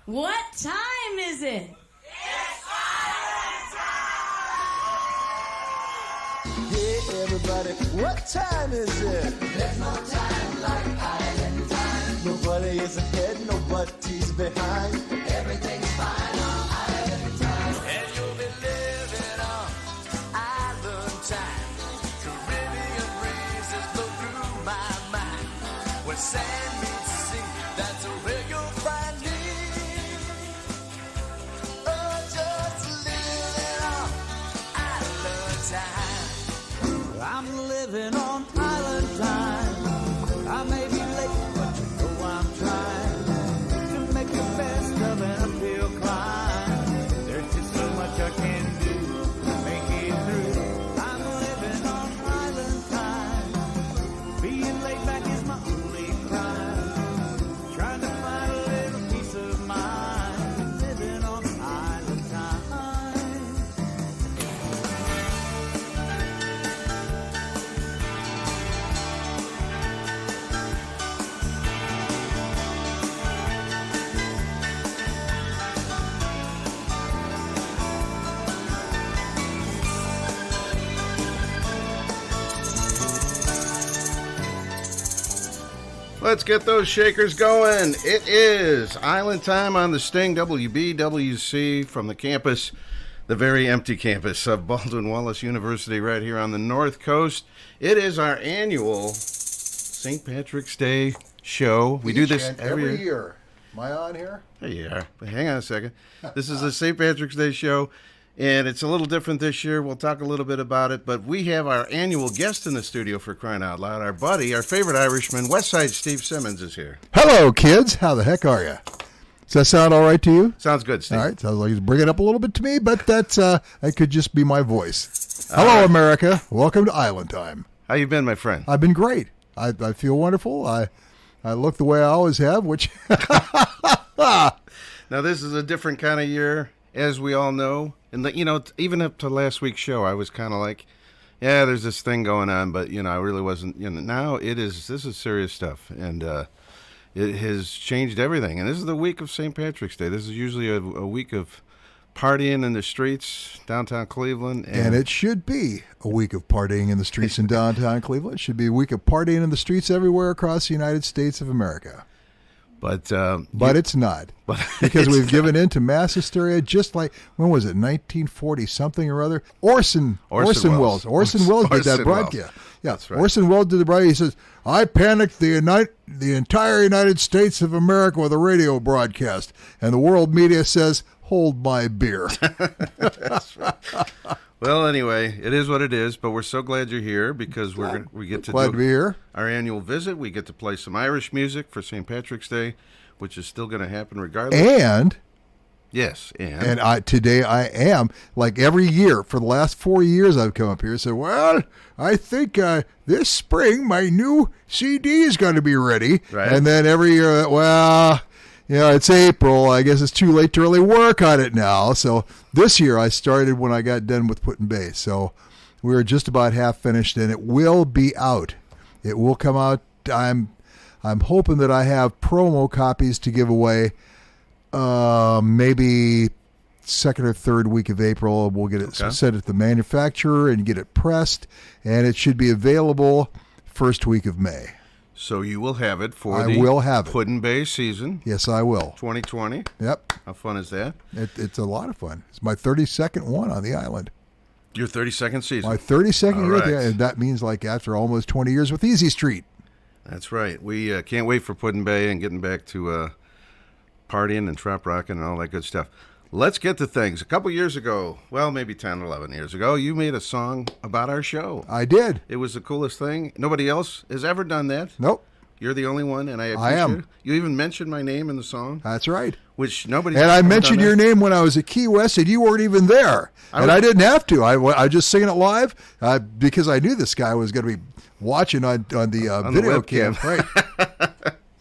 What time is it? It's Island time! Hey everybody, what time is it? There's no time like Island time. Nobody is ahead, nobody's behind. Everything's fine on Island time. And you'll be living on island time. Caribbean breezes blow through my mind. When sand meets sea, that's where you'll find me. Oh, just living on island time. I'm living on island time. I may be late, but you know I'm trying to make the best of an uphill climb. There's just so much I can do to make it through. I'm living on island time. Being laid back is my only crime. Trying to find a little peace of mind. Living on island time. Let's get those shakers going. It is Island Time on the Sting WBWC from the campus, the very empty campus of Baldwin Wallace University right here on the North Coast. It is our annual St. Patrick's Day show. We do this every year. Am I on here? There you are. But hang on a second. This is the St. Patrick's Day show, and it's a little different this year. We'll talk a little bit about it, but we have our annual guest in the studio, for crying out loud. Our buddy, our favorite Irishman, Westside Steve Simmons, is here. Hello, kids. How the heck are you? Does that sound all right to you? Sounds good, Steve. All right. Sounds like he's bringing it up a little bit to me, but that's that could just be my voice. Hello, America. Welcome to Island Time. How you been, my friend? I've been great. I feel wonderful. I look the way I always have, which... Now, this is a different kind of year, as we all know. And, even up to last week's show, I was kind of like, yeah, there's this thing going on, but, I really wasn't, now this is serious stuff. And it has changed everything. And this is the week of St. Patrick's Day. This is usually a week of partying in the streets, downtown Cleveland. And it should be a week of partying in the streets in downtown Cleveland. It should be a week of partying in the streets everywhere across the United States of America. But it's not, because we've given in to mass hysteria, just like, when was it, 1940 something or other? Orson Welles did that broadcast. Yeah, that's right. Orson Welles did the broadcast. He says, "I panicked the entire United States of America with a radio broadcast," and the world media says, "Hold my beer." That's right. Well, anyway, it is what it is, but we're so glad you're here because we get to be here. Our annual visit. We get to play some Irish music for St. Patrick's Day, which is still going to happen regardless. And today I am, like every year for the last 4 years I've come up here and said, well, I think this spring my new CD is going to be ready. Right. And then every year, it's April. I guess it's too late to really work on it now. So this year I started when I got done with putting bass. So we were just about half finished, and it will be out. It will come out. I'm hoping that I have promo copies to give away. Maybe second or third week of April. We'll get it sent at the manufacturer and get it pressed, and it should be available first week of May. So you will have it for Puddin' Bay season. Yes, I will. 2020. Yep. How fun is that? It's a lot of fun. It's my 32nd one on the island. Your 32nd season. My 32nd year, right. And that means like after almost 20 years with Easy Street. That's right. We can't wait for Puddin' Bay and getting back to partying and trop rocking and all that good stuff. Let's get to things. A couple years ago, well, maybe 10 or 11 years ago, you made a song about our show. I did. It was the coolest thing. Nobody else has ever done that. Nope. You're the only one, and I appreciate am. it. You even mentioned my name in the song. That's right. Which nobody. And I mentioned your name when I was at Key West, and you weren't even there. I didn't have to. I was just singing it live because I knew this guy was going to be watching on the video cam. Right.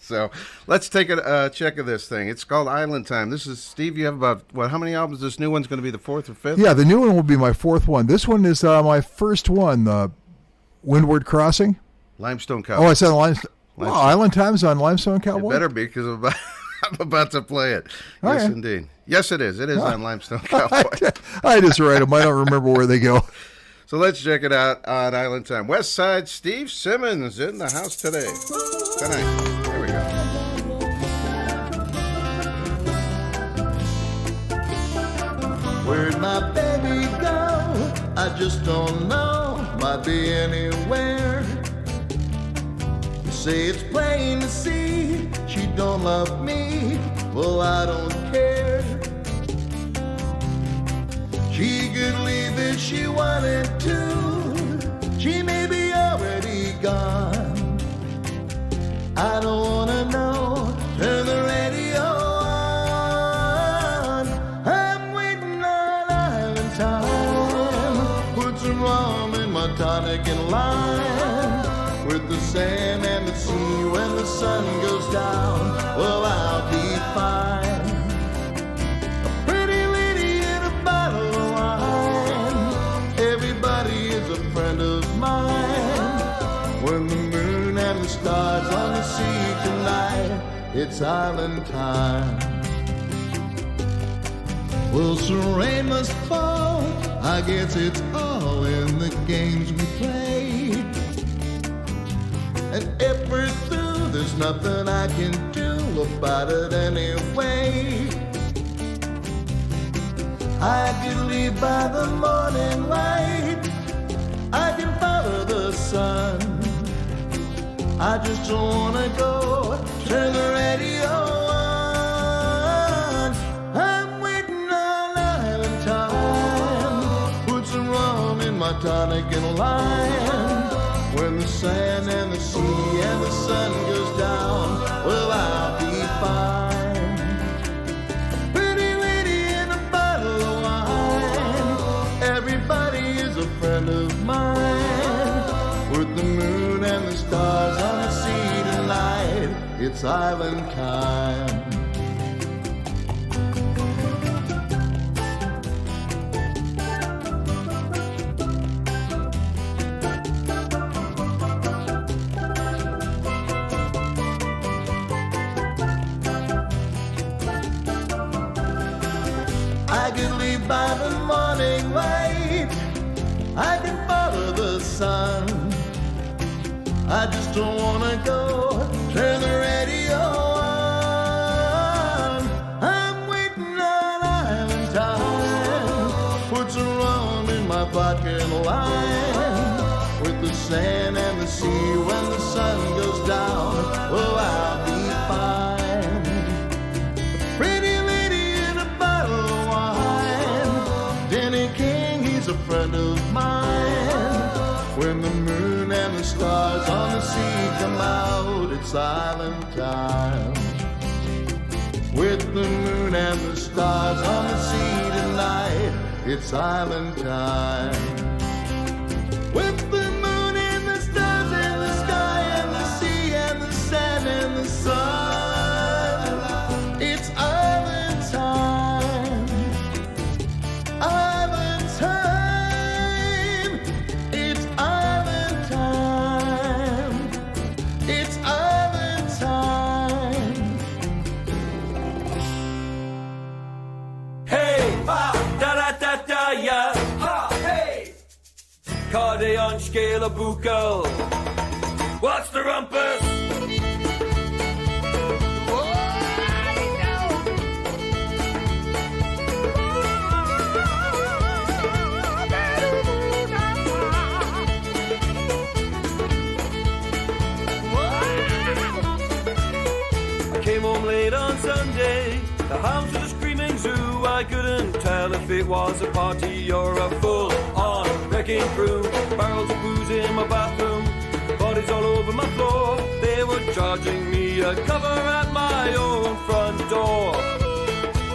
So let's take a check of this thing. It's called Island Time. This is, Steve, you have about, how many albums? This new one's going to be the fourth or fifth? Yeah, the new one will be my fourth one. This one is my first one, Windward Crossing. Limestone Cowboy. Oh, I said Limestone. Well, Island Time's on Limestone Cowboy? It better be, because I'm about to play it. Oh, Yes, yeah. indeed. Yes, it is. It is on Limestone Cowboy. I just write them. I don't remember where they go. So let's check it out on Island Time. West Side Steve Simmons in the house today. Tonight. Here we go. Where'd my baby go? I just don't know. Might be anywhere. You say it's plain to see she don't love me. Well, I don't care. She could leave if she wanted to. She may be already gone. I don't wanna know. Turn the radio on. I'm waiting on island time. Put some rum in my tonic and lime. With the sand and the sea when the sun goes down. Well, I'll be fine. A pretty lady in a bottle of wine. Everybody is a friend of mine. When the moon and the stars on the sea tonight, it's island time. Well, so rain must fall. I guess it's all in the games we play. And if we're through, there's nothing I can do about it anyway. I could leave by the morning light. I can follow the sun. I just don't wanna go. Turn the radio on. I'm waiting on island time. Put some rum in my tonic and lime. When the sand and the sea and the sun goes down, well, I'll be fine. Pretty lady in a bottle of wine. Everybody is a friend of mine. With the moon and the stars on the sea tonight, it's island time. I could leave by the morning light. I can follow the sun. I just don't wanna go. Turn the radio on. I'm waiting on island time. Put some rum in my vodka and lime. With the sand and the sea when the sun goes down, well, I'll be fine. A pretty lady in a bottle of wine. Denny King, he's a friend of mine. When the moon and the stars on the sea come out, it's island time. With the moon and the stars on the sea tonight, it's island time. With the moon and the stars and the sky and the sea and the sand and the sun, it's island time. Island time. It's island time. It's island time. Hey, da da da da ya, ha, hey. Cardi on scale of buccal. What's the rumpus? I came home late on Sunday. The hounds was a screaming zoo. I couldn't tell if it was a party or a full-on wrecking crew. Barrels of booze in my bathroom, bodies all over my floor. They were charging me a cover at my own front door.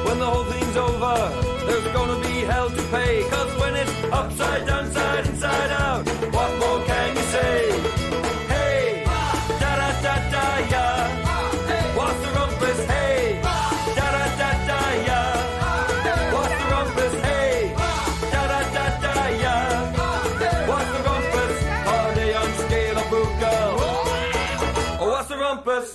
When the whole thing's over, there's gonna be hell to pay. 'Cause when it's upside down, side inside out, what more can you say? Hey, da da da da ya. What's the rumpus? Hey, da da da da ya. What's the rumpus? Hey, da da da da ya. What's the rumpus? Party on scale of buccal. Oh, what's the rumpus?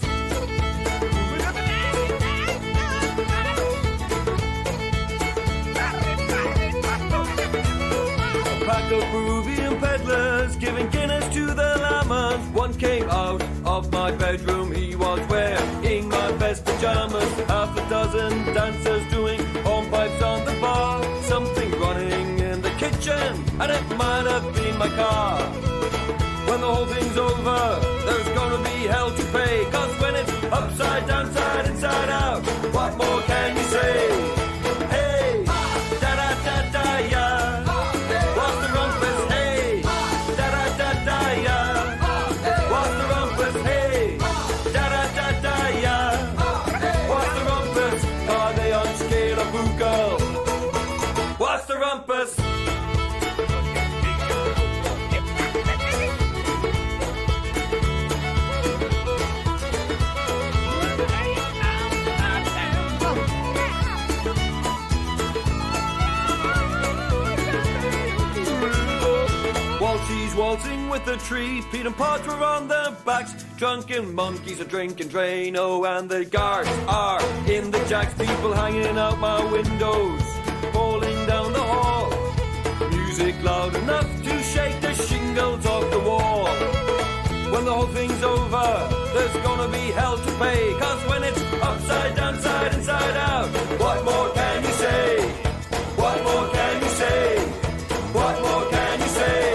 band of Peruvian peddlers giving Guinness to the llamas. One came out of my bedroom, he was wearing my best pajamas. Half a dozen dancers doing hornpipes on the bar. Something running in the kitchen, and it might have been my car. When the whole thing's over, there's gonna be hell to pay. Cause when it's upside down, side inside out, what more can you say? Hey, da-da-da-da-ya. What's the rumpus? Hey, da-da-da-da-ya. What's the rumpus? Hey, da-da-da-da-ya. What's the rumpus? Are they on scale of Google? What's the rumpus? She's waltzing with the tree. Pete and Pods were on their backs. Drunken monkeys are drinking Drano, and the guards are in the jacks. People hanging out my windows, falling down the hall. Music loud enough to shake the shingles off the wall. When the whole thing's over, there's gonna be hell to pay. Cause when it's upside down, side inside out, what more can you say? What more can you say? What more can you say?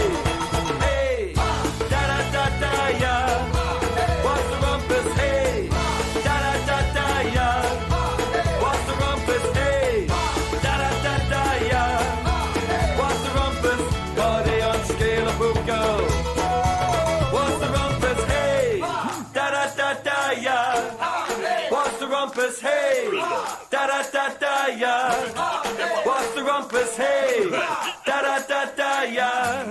Rumpus, hey, da-da-da-da-ya. What's the rumpus, hey, da-da-da-da-ya.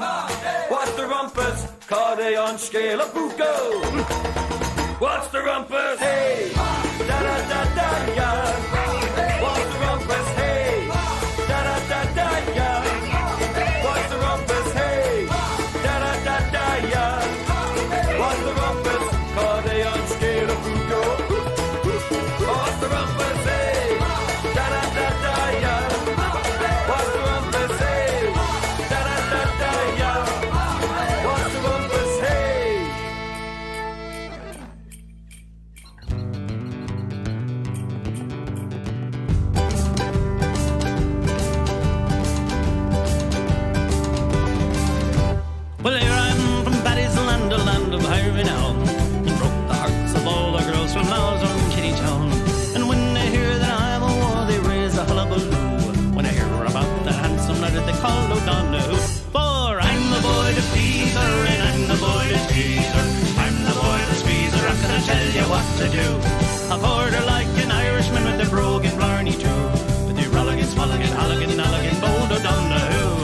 What's the rumpus? Cardion scale of Buko. What's the rumpus, hey, da-da-da-da-ya. What's the rumpus, hey, da-da-da-da-ya. What's the rumpus, hey, da-da-da-da-ya. What's the rumpus? Cardion scale of Buko. What's the rumpus, hey? Da-da-da-da-ya. What's the rumpus, hey? Da-da-da-da-ya. What's the rumpus, hey? Well, here I'm from Paddy's land, a land of high renown, and broke the hearts of all the girls from Laos on Kitty Town. And when they hear that I'm a war, they raise a hullabaloo. When I hear about that handsome lad that they call O'Donoghue. For I'm the boy to please her, and I'm the boy to tease her. I'm the boy to squeeze her, I'm gonna tell you what to do. I've heard her like an Irishman with the brogue and blarney too. With the rolligan, swalligan, halligan, nulligan, bold O'Donoghue.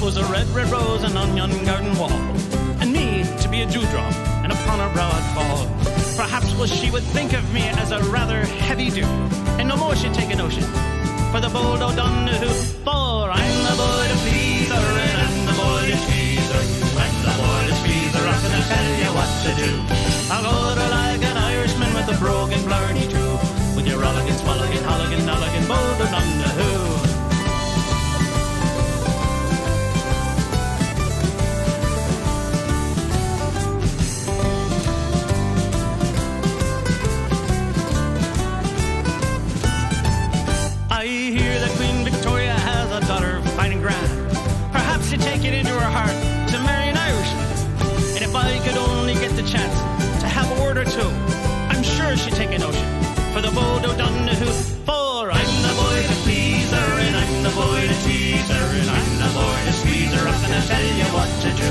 Was a red, red rose and onion garden wall, and me to be a dewdrop and upon her brow I'd fall. Perhaps well she would think of me as a rather heavy dew, and no more she'd take a notion for the bold O'Donoghue. For I'm the boy to please her, and I'm the boy to tease her. I'm the boy to squeeze her, I'm gonna tell you what to do. I'll hold her like an Irishman with a brogue and blarney too, with your rolligan, swalligan, halligan, nulligan, bold O'Donoghue. I hear that Queen Victoria has a daughter fine and grand. Perhaps she'd take it into her heart to marry an Irishman. And if I could only get the chance to have a word or two, I'm sure she'd take a notion for the bold O'Donoghue. For I'm the boy to please her, and I'm the boy to tease her, and I'm the boy to squeeze her. I'm gonna tell you what to do.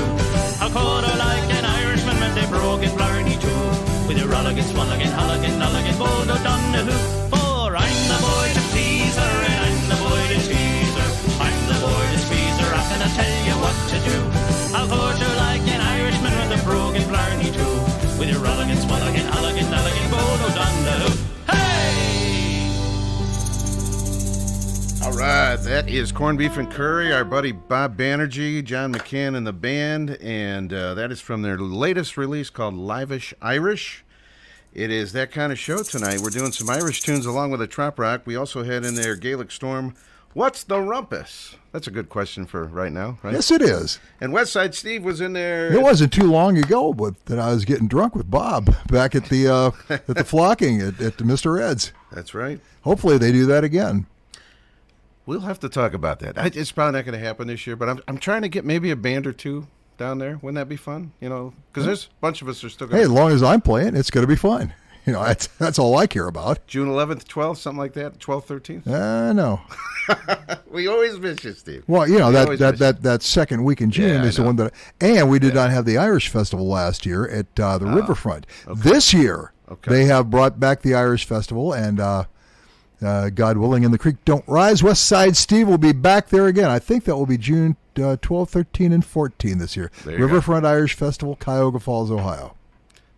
I'll call her like an Irishman with a brogue and blarney too, with your rolligan, swalligan, halligan, nulligan, bold O'Donoghue. For I'm the boy to please her, and I'm the boy to tease her. I'm the boy to squeeze her, I'm gonna tell you what to do. I'll court her like an Irishman with a brogue and blarney too, with your rolligan, swalligan, halligan, nulligan, bold O'Donoghue. Hey! All right, that is Corned Beef and Curry, our buddy Bob Banerjee, John McCann and the band, and that is from their latest release called Livish Irish. It is that kind of show tonight. We're doing some Irish tunes along with a trop rock. We also had in there Gaelic Storm. What's the rumpus? That's a good question for right now, right? Yes, it is. And Westside Steve was in there. It wasn't too long ago that I was getting drunk with Bob back at the flocking at Mr. Ed's. That's right. Hopefully they do that again. We'll have to talk about that. It's probably not going to happen this year, but I'm trying to get maybe a band or two down there. Wouldn't that be fun? You know, because there's a bunch of us are still going. Hey, as long as I'm playing, it's going to be fun. You know, that's all I care about. June 11th, 12th, something like that. 12th, 13th. No. We always miss you, Steve. Well, you know that second week in June is the one that, and we did not have the Irish Festival last year at the Riverfront. Okay. This year, they have brought back the Irish Festival, and God willing, and the creek don't rise. West Side Steve will be back there again. I think that will be June 12, 13, and 14 this year. Riverfront Irish Festival, Cuyahoga Falls, Ohio.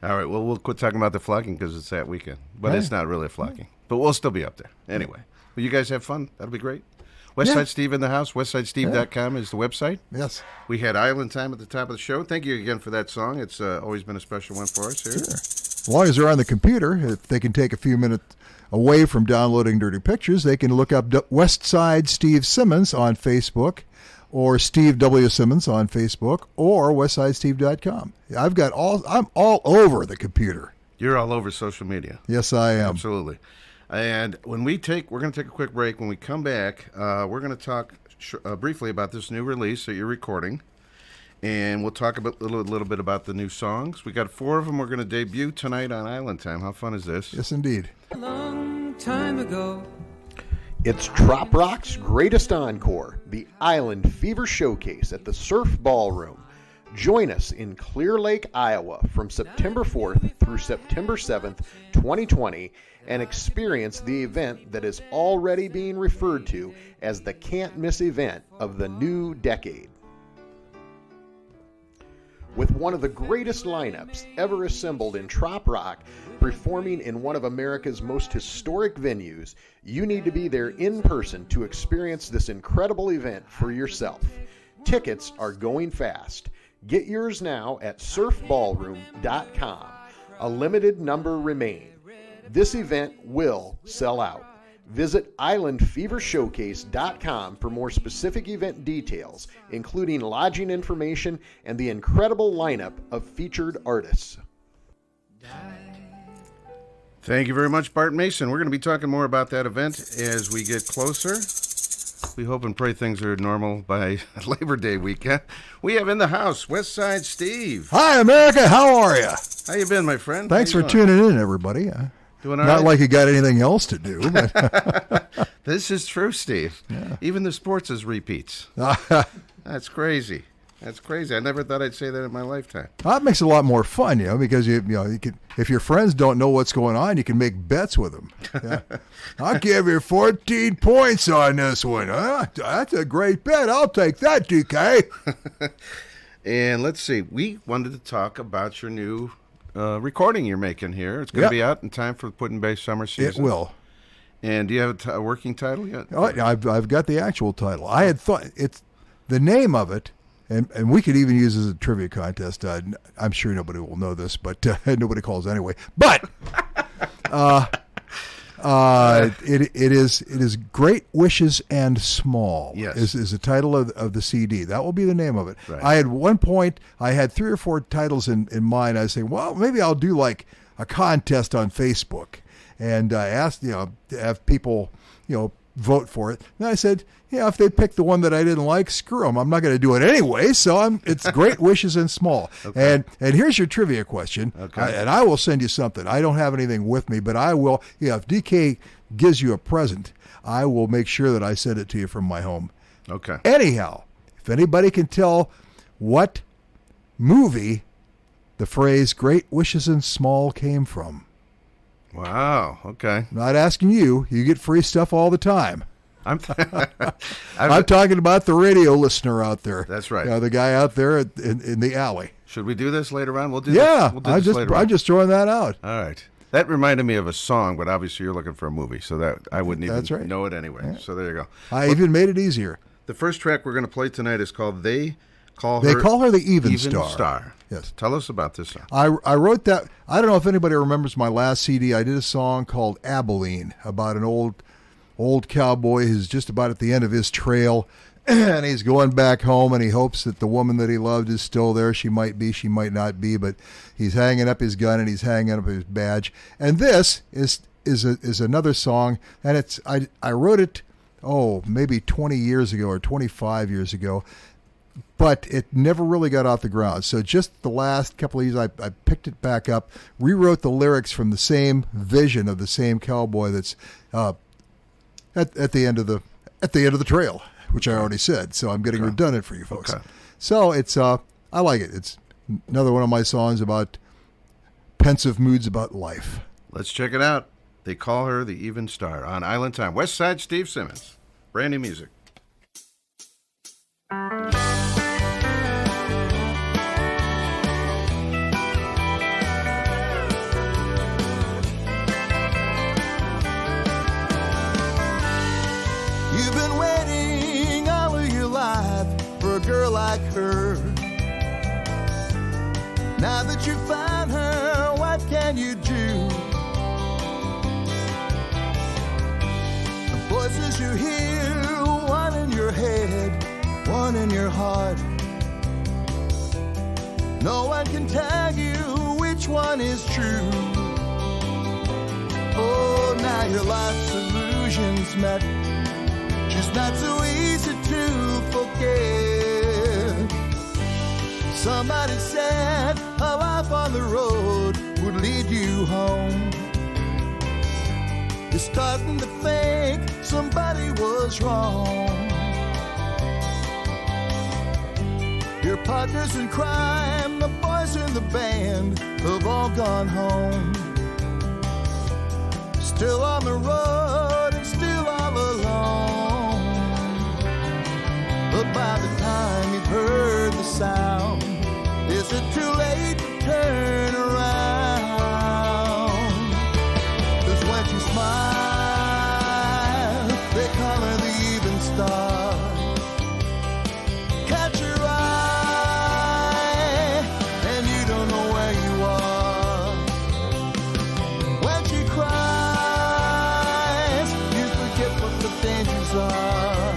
All right, well, we'll quit talking about the flocking because it's that weekend. But it's not really a flocking. But we'll still be up there. Anyway, will you guys have fun? That'll be great. Westside Steve in the house. WestsideSteve.com is the website. Yes. We had Island Time at the top of the show. Thank you again for that song. It's always been a special one for us here. Sure. As long as they're on the computer, if they can take a few minutes away from downloading dirty pictures, they can look up Westside Steve Simmons on Facebook, or Steve W. Simmons on Facebook, or WestsideSteve.com. I'm all over the computer. You're all over social media. Yes, I am. Absolutely. And when we're going to take a quick break. When we come back, we're going to talk briefly about this new release that you're recording. And we'll talk a little bit about the new songs. We got 4 of them we're going to debut tonight on Island Time. How fun is this? Yes, indeed. A long time ago. It's Trop Rock's greatest encore, the Island Fever Showcase at the Surf Ballroom. Join us in Clear Lake, Iowa from September 4th through September 7th, 2020, and experience the event that is already being referred to as the can't-miss event of the new decade. With one of the greatest lineups ever assembled in trop rock, performing in one of America's most historic venues, you need to be there in person to experience this incredible event for yourself. Tickets are going fast. Get yours now at surfballroom.com. A limited number remain. This event will sell out. Visit islandfevershowcase.com for more specific event details, including lodging information and the incredible lineup of featured artists. Thank you very much, Bart Mason. We're going to be talking more about that event as we get closer. We hope and pray things are normal by Labor Day weekend. We have in the house Westside Steve. Hi, America. How are you? How you been, my friend? Thanks for tuning in, everybody. Doing all Not right? like you got anything else to do. But This is true, Steve. Yeah. Even the sports is repeats. That's crazy. That's crazy. I never thought I'd say that in my lifetime. That makes it a lot more fun, because you can, if your friends don't know what's going on, you can make bets with them. Yeah. I'll give you 14 points on this one. That's a great bet. I'll take that, DK. And let's see. We wanted to talk about your new recording you're making here. It's going to be out in time for the Put in Bay summer season. It will. And do you have a working title yet? Oh, I've got the actual title. I had thought it's the name of it. And we could even use it as a trivia contest. I'm sure nobody will know this, but nobody calls anyway. But it is Great Wishes and Small. Yes. is the title of the CD. That will be the name of it. Right. I had one point. I had 3 or 4 titles in mind. I was saying, well, maybe I'll do like a contest on Facebook, and I asked to have people vote for it. And I said, if they pick the one that I didn't like, screw them. I'm not going to do it anyway. So it's Great Wishes and Small. Okay. And here's your trivia question. Okay. And I will send you something. I don't have anything with me, but I will. If DK gives you a present, I will make sure that I send it to you from my home. Okay. Anyhow, if anybody can tell what movie the phrase Great Wishes and Small came from. Wow. Okay. I'm not asking you. You get free stuff all the time. I'm talking about the radio listener out there. That's right. The guy out there in the alley. Should we do this later on? We'll do this. We'll do this later on. I'm just throwing that out. All right. That reminded me of a song, but obviously you're looking for a movie, so that I wouldn't even That's right. know it anyway. So there you go. I even made it easier. The first track we're going to play tonight is called "They Call They Her." call her the Even Star. Yes. Tell us about this song. I wrote that. I don't know if anybody remembers my last CD. I did a song called Abilene about an old cowboy who's just about at the end of his trail, and he's going back home, and he hopes that the woman that he loved is still there. She might be, she might not be, but he's hanging up his gun and he's hanging up his badge. And this is another song, and it's I wrote it maybe 20 years ago or 25 years ago. But it never really got off the ground. So just the last couple of years, I picked it back up, rewrote the lyrics from the same vision of the same cowboy that's at the end of the trail, which I already said. So I'm getting redundant for you folks. Okay. So it's I like it. It's another one of my songs about pensive moods about life. Let's check it out. They Call Her the Even Star on Island Time. West Side Steve Simmons. Brand new music. You've been waiting all of your life for a girl like her. Now that you found her, what can you do? The voices you hear, one in your head, one in your heart. No one can tell you which one is true. Oh, now your life's illusions met. She's not so easy to forget. Somebody said a life on the road would lead you home. You're starting to think somebody was wrong. Your partners in crime, the boys in the band have all gone home. Still on the road and still all alone. But by the time you've heard the sound, is it too late to turn around? 'Cause when she smiles, they call her the Even Star. Catch her eye, and you don't know where you are. When she cries, you forget what the dangers are.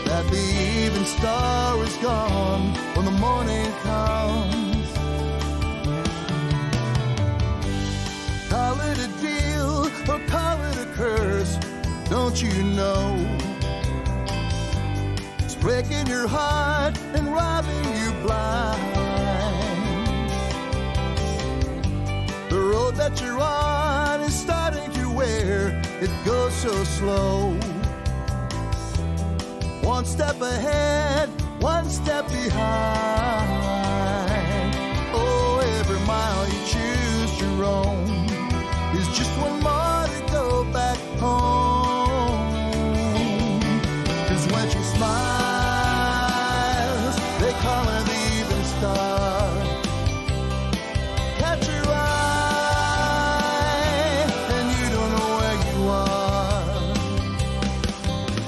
That the even star is gone when the morning comes. Call it a deal or call it a curse, don't you know? It's breaking your heart and robbing you blind. The road that you're on is starting to wear, it goes so slow. One step ahead, one step behind. Oh, every mile you choose to roam is just one more to go back home. 'Cause when she smiles, they call her the Even Star. Catch her eye, and you don't know where you are.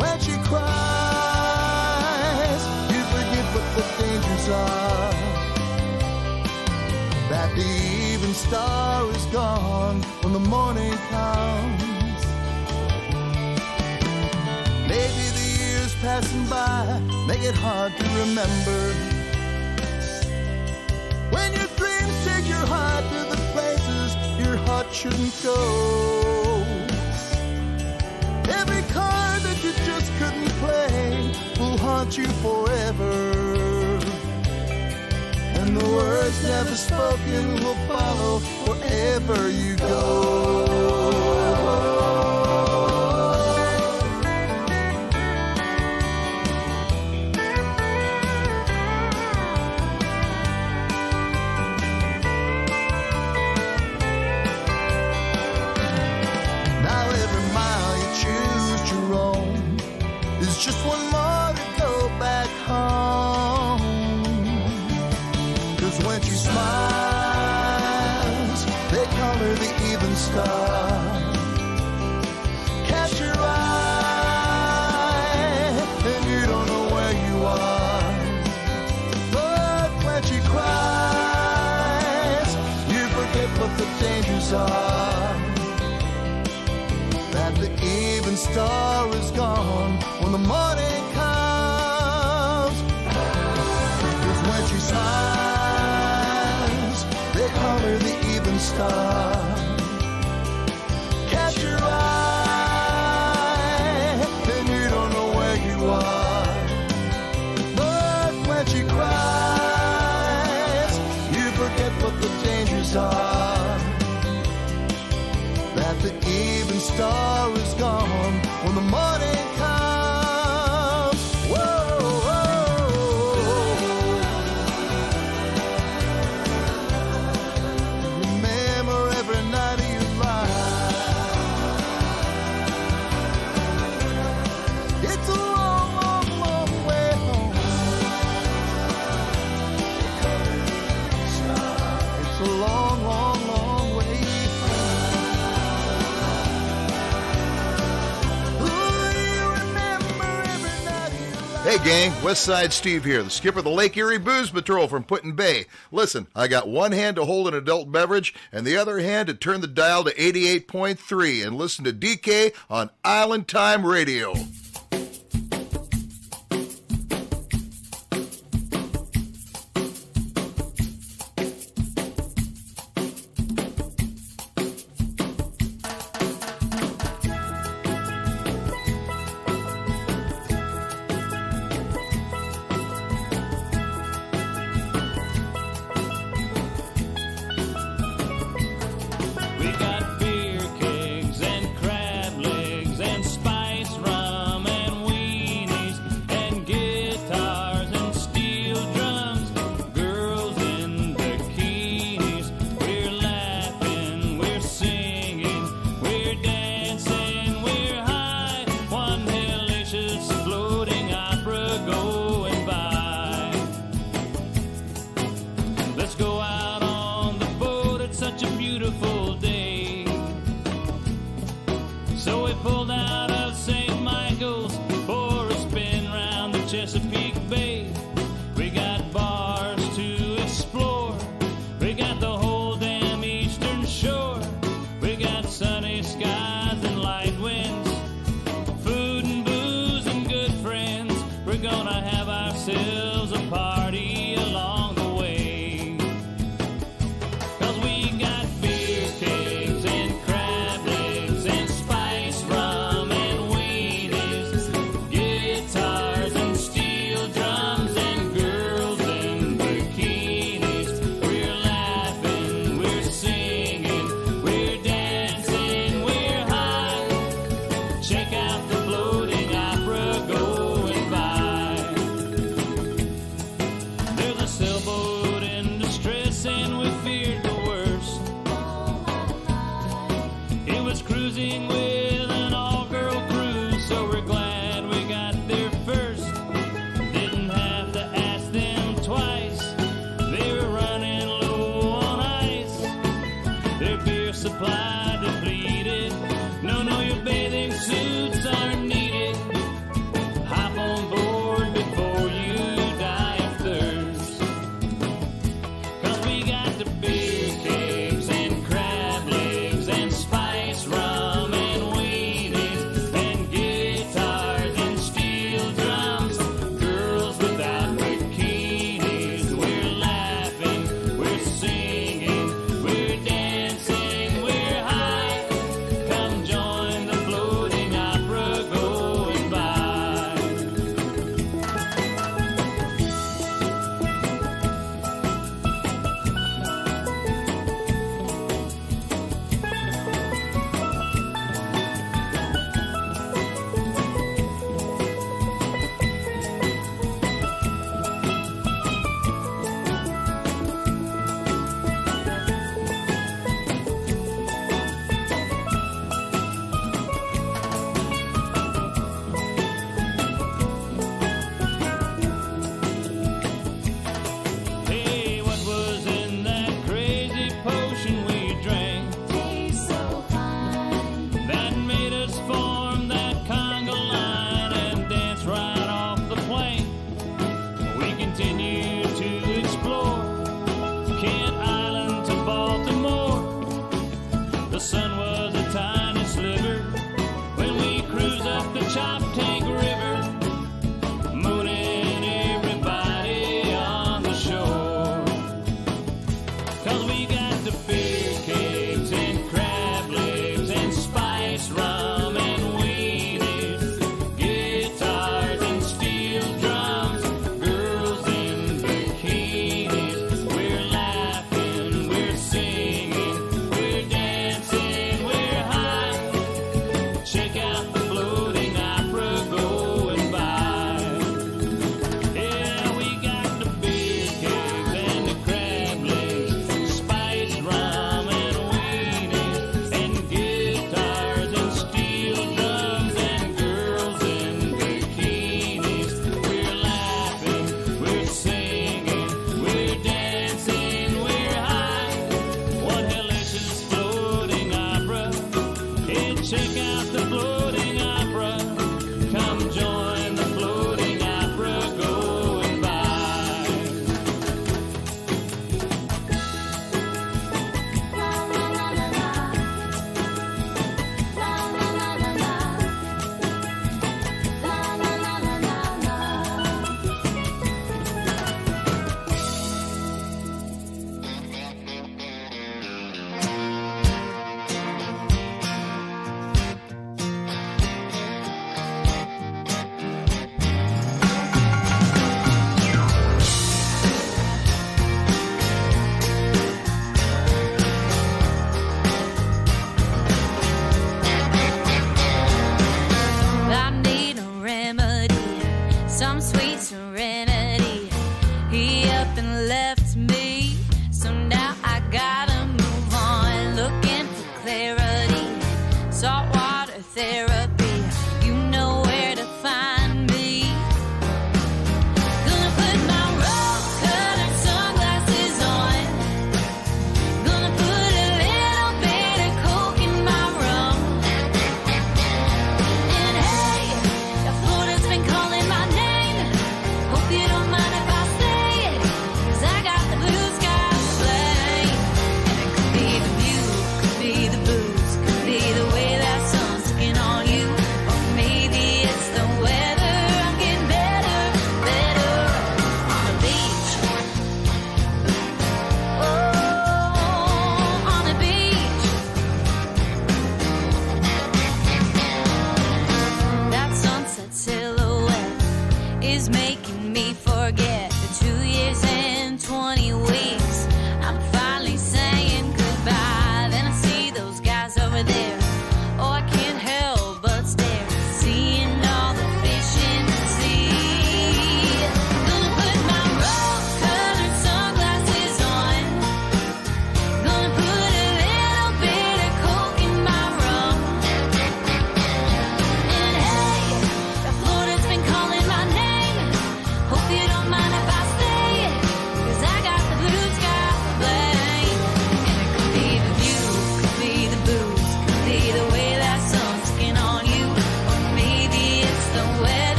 When she cries, you forget what the dangers are. That the even star is gone when the morning comes. Maybe the years passing by make it hard to remember. When your dreams take your heart to the places your heart shouldn't go. Every card that you just couldn't play will haunt you forever. And the words never spoken will follow wherever you go. Now every mile you choose to roam is just one more to go back home. 'Cause when she smiles, they star. Catch your eye, and you don't know where you are. But when she cries, you forget what the dangers are. That the even star is gone when the morning comes. 'Cause when she smiles, they call her the even star. Catch your eye, and you don't know where you are. But when she cries, you forget what the dangers are. That the even star is gone when the morning comes. Whoa, remember every night of your life. It's a long, long, long way home. It's a long, long, long way home. Hey gang, Westside Steve here, the skipper of the Lake Erie Booze Patrol from Put in Bay. Listen, I got one hand to hold an adult beverage and the other hand to turn the dial to 88.3 and listen to DK on Island Time Radio. We got beer kegs and crab legs and spice rum and weenies and guitars and steel drums. Girls in bikinis. We're laughing, we're singing, we're dancing, we're high. One delicious floating opera going by. Let's go out on the boat, it's such a beautiful day. So we pulled out of St. Michael's for a spin round the Chesapeake Bay. We got bars to explore, we got the whole damn eastern shore. We got sunny skies and light winds, food and booze and good friends. We're gonna have ourselves a party along the way. 'Cause we got beer kegs and crab legs and spice rum and weenies, guitars and steel drums and girls in bikinis. We're laughing, we're singing, we're dancing, we're high. Check out the floating opera going by. There's a sailboat in distress and we feared the worst. It was cruising with an all-girl crew, so we're glad we got there first. Didn't have to ask them twice, they were running low on ice. Their beer supply depleted, no, your bathing suits aren't needed. Hop on board before you die of thirst. 'Cause we got the beer kegs and crab legs and spice rum and weenies and guitar the Chop Tank River, mooning everybody on the shore. 'Cause we got the beer cakes and crab legs and spice rum and weenies, guitars and steel drums, girls in bikinis. We're laughing, we're singing, we're dancing, we're high. Check out the floating opera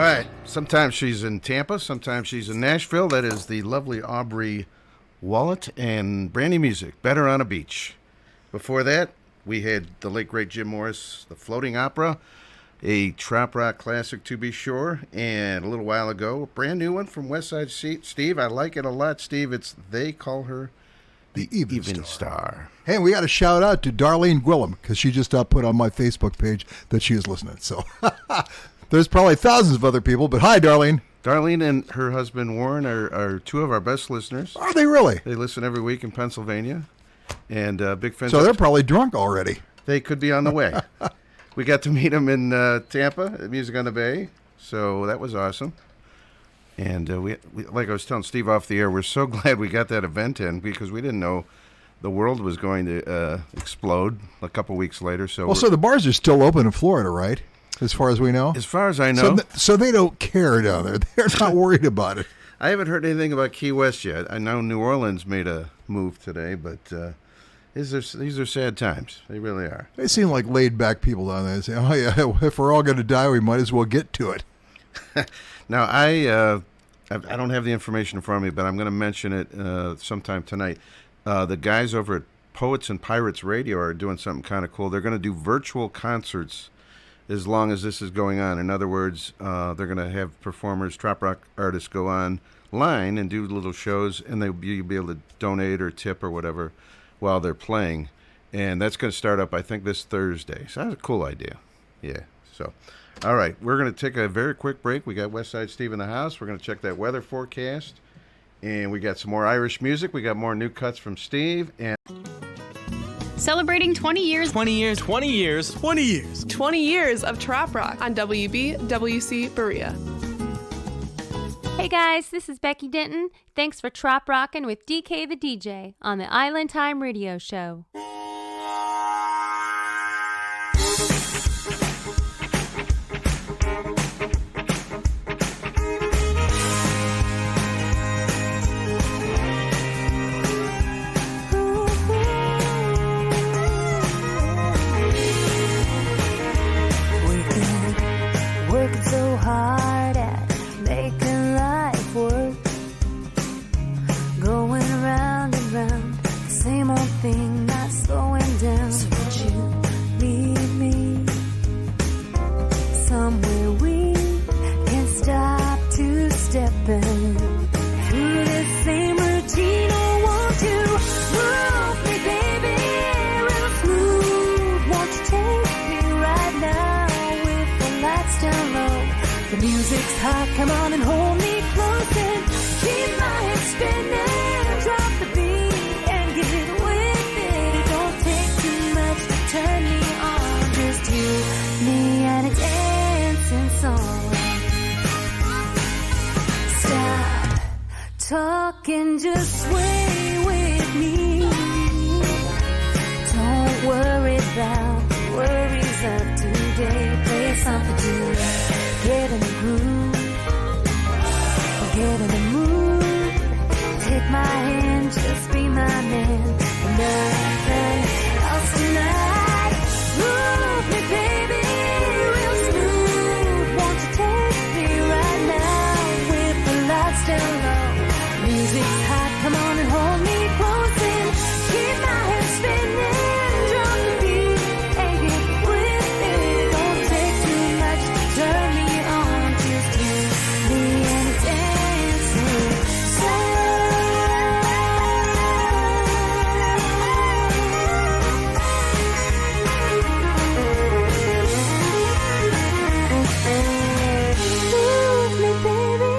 right. Sometimes she's in Tampa. Sometimes she's in Nashville. That is the lovely Aubrey Wallet and Brandy Music, Better on a Beach. Before that, we had the late, great Jim Morris, The Floating Opera, a trop rock classic to be sure, and a little while ago, a brand new one from West Side Steve. I like it a lot, Steve. It's They Call Her The Even Star. Hey, we got a shout out to Darlene Gwillem because she just put on my Facebook page that she is listening. So there's probably thousands of other people, but hi, Darlene. Darlene and her husband Warren are two of our best listeners. Are they really? They listen every week in Pennsylvania, and big fans. So they're probably drunk already. They could be on the way. We got to meet them in Tampa at Music on the Bay, so that was awesome. And we, like I was telling Steve off the air, we're so glad we got that event in because we didn't know the world was going to explode a couple weeks later. So so the bars are still open in Florida, right? As far as we know? As far as I know. So they don't care down there. They're not worried about it. I haven't heard anything about Key West yet. I know New Orleans made a move today, but these are sad times. They really are. They seem like laid-back people down there. They say, oh, yeah, if we're all going to die, we might as well get to it. Now, I don't have the information in front of me, but I'm going to mention it sometime tonight. The guys over at Poets and Pirates Radio are doing something kind of cool. They're going to do virtual concerts as long as this is going on. In other words, they're going to have performers, trop rock artists go online and do little shows, and you'll be able to donate or tip or whatever while they're playing. And that's going to start up, I think, this Thursday. So that's a cool idea. Yeah. So, all right, we're going to take a very quick break. We got West Side Steve in the house. We're going to check that weather forecast. And we got some more Irish music. We got more new cuts from Steve. And celebrating 20 years. 20 years. 20 years. 20 years. 20 years of Trop Rock on WBWC Berea. Hey guys, this is Becky Denton. Thanks for Trop Rockin' with DK the DJ on the Island Time Radio Show. Working so hard at making life work, going around and round, the same old thing, not slowing down. So would you meet me somewhere we can stop to step in through this same routine? Oh, won't you move me, baby, real smooth? Won't you take me right now with the lights down low? The music's hot, come on and hold me close and keep my head spinning. Drop the beat and get with it. It don't take too much to turn me on. Just you, me, and a dancing song. Stop talking, just sway with me. Don't worry about worries of today. Play something to get in the groove, get in the mood. Take my hand, just be my man. Nothing else tonight. Move me, baby, real smooth. Won't you take me right now with the lights down low? Music's hot, come on and hold me close and keep my head spinning. Drop the beat and get with it. Don't take too much to turn me on. Just you, me, and a dancing song. Move me, baby,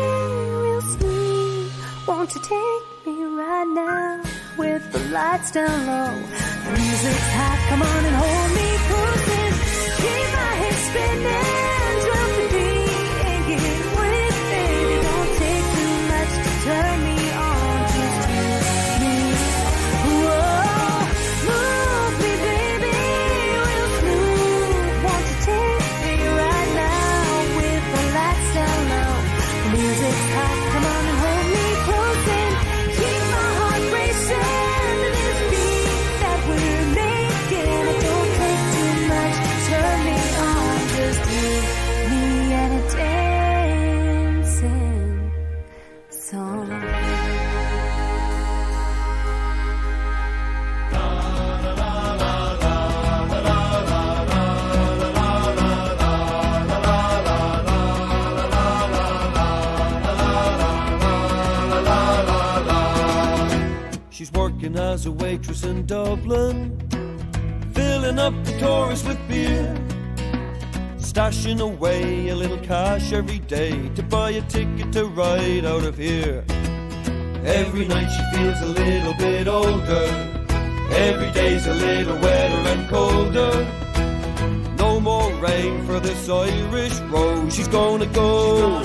real smooth. Won't you take me right now with the lights down low? The music's hot, come on and hold me close and keep my head spinning. Drop the beat and get with it. It don't take too much to turn me on. Just you, me. Whoa, move me, baby, real smooth. Won't you take me right now with the lights down low? The music's hot, come on and hold me close and keep my heart racing to this beat that we're making. It don't take too much to turn me on. Just you. working as a waitress in Dublin, filling up the tourists with beer, stashing away a little cash every day to buy a ticket to ride out of here. Every night she feels a little bit older, every day's a little wetter and colder. No more rain for this Irish rose. She's gonna go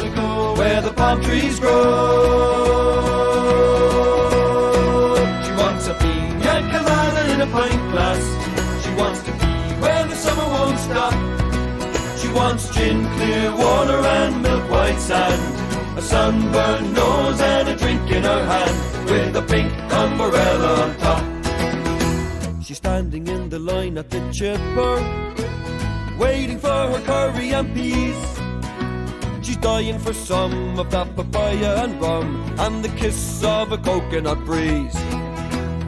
where the palm trees grow. She wants a pina colada in a pint glass. She wants to be where the summer won't stop. She wants gin, clear water and milk white sand, a sunburned nose and a drink in her hand, with a pink umbrella on top. She's standing in the line at the chipper, waiting for her curry and peas. She's dying for some of that papaya and rum, and the kiss of a coconut breeze.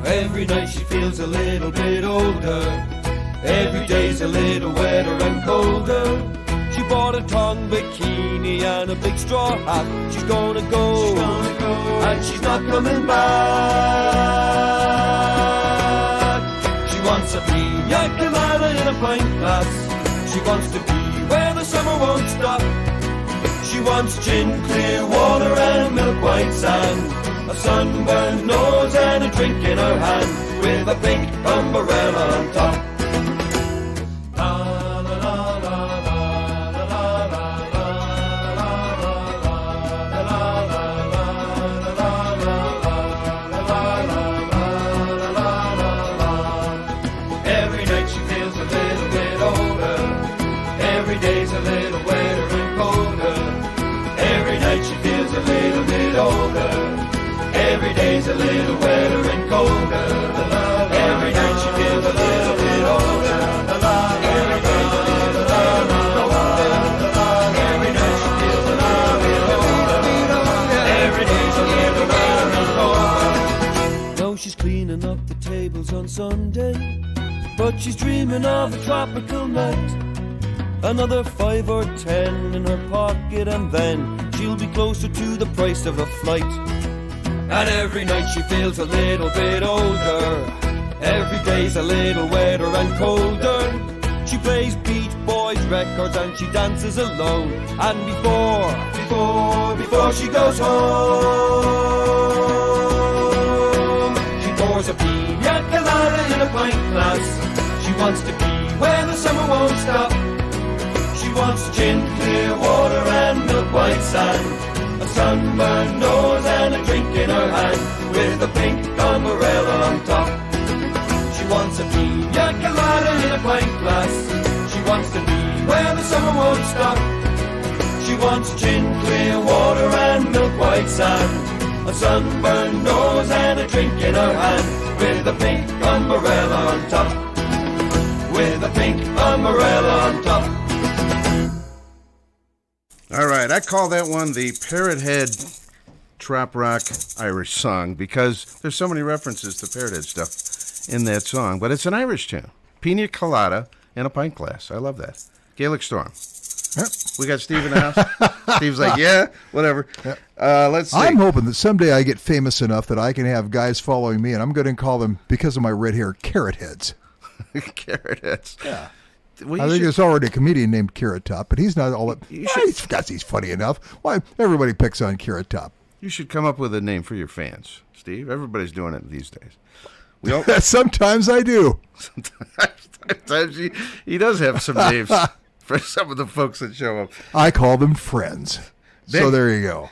Every night she feels a little bit older, every day's a little wetter and colder. She bought a tongue bikini and a big straw hat. She's gonna go, and she's not coming back. She wants a pina colada in a pint glass. She wants to be where the summer won't stop. She wants gin, clear water and milk white sand, a sunburned nose and a drink in her hand, with a pink umbrella on top. Every night she feels a little bit older, every day's a little wetter and colder. Every night she feels a little bit older, every day's a little wetter and colder. Every night she feels a little bit older, every day's a little wetter and colder. Every night she feels a little bit older, every day's a little wetter and colder. Now she's cleaning up the tables on Sunday, but she's dreaming of a tropical night. Another 5 or 10 in her pocket, and then she'll be closer to the price of a flight. And every night she feels a little bit older, every day's a little wetter and colder. She plays Beach Boys records and she dances alone. And before she goes home, she pours a pina colada in a pint glass. She wants to be where the summer won't stop. She wants gin, clear water and milk white sand, a sunburned nose and a drink in her hand, with a pink umbrella on top. She wants a pina colada in a pint glass. She wants to be where the summer won't stop. She wants gin, clear water and milk white sand, a sunburned nose and a drink in her hand, with a pink umbrella on top. With a pink umbrella on top. All right, I call that one the Parrot Head Trop Rock Irish song because there's so many references to Parrot Head stuff in that song, but it's an Irish tune. Pina colada in a pint glass. I love that. Gaelic Storm. Yep. We got Steve in the house. Steve's like, yeah, whatever. Yep. Let's see. I'm hoping that someday I get famous enough that I can have guys following me, and I'm going to call them, because of my red hair, Carrot Heads. Carrot Heads. Yeah. Well, I think there's already a comedian named Carrot Top, but he's not all that. He's funny enough. Why everybody picks on Carrot Top? You should come up with a name for your fans, Steve. Everybody's doing it these days. Sometimes I do. Sometimes he does have some names for some of the folks that show up. I call them friends. So there you go.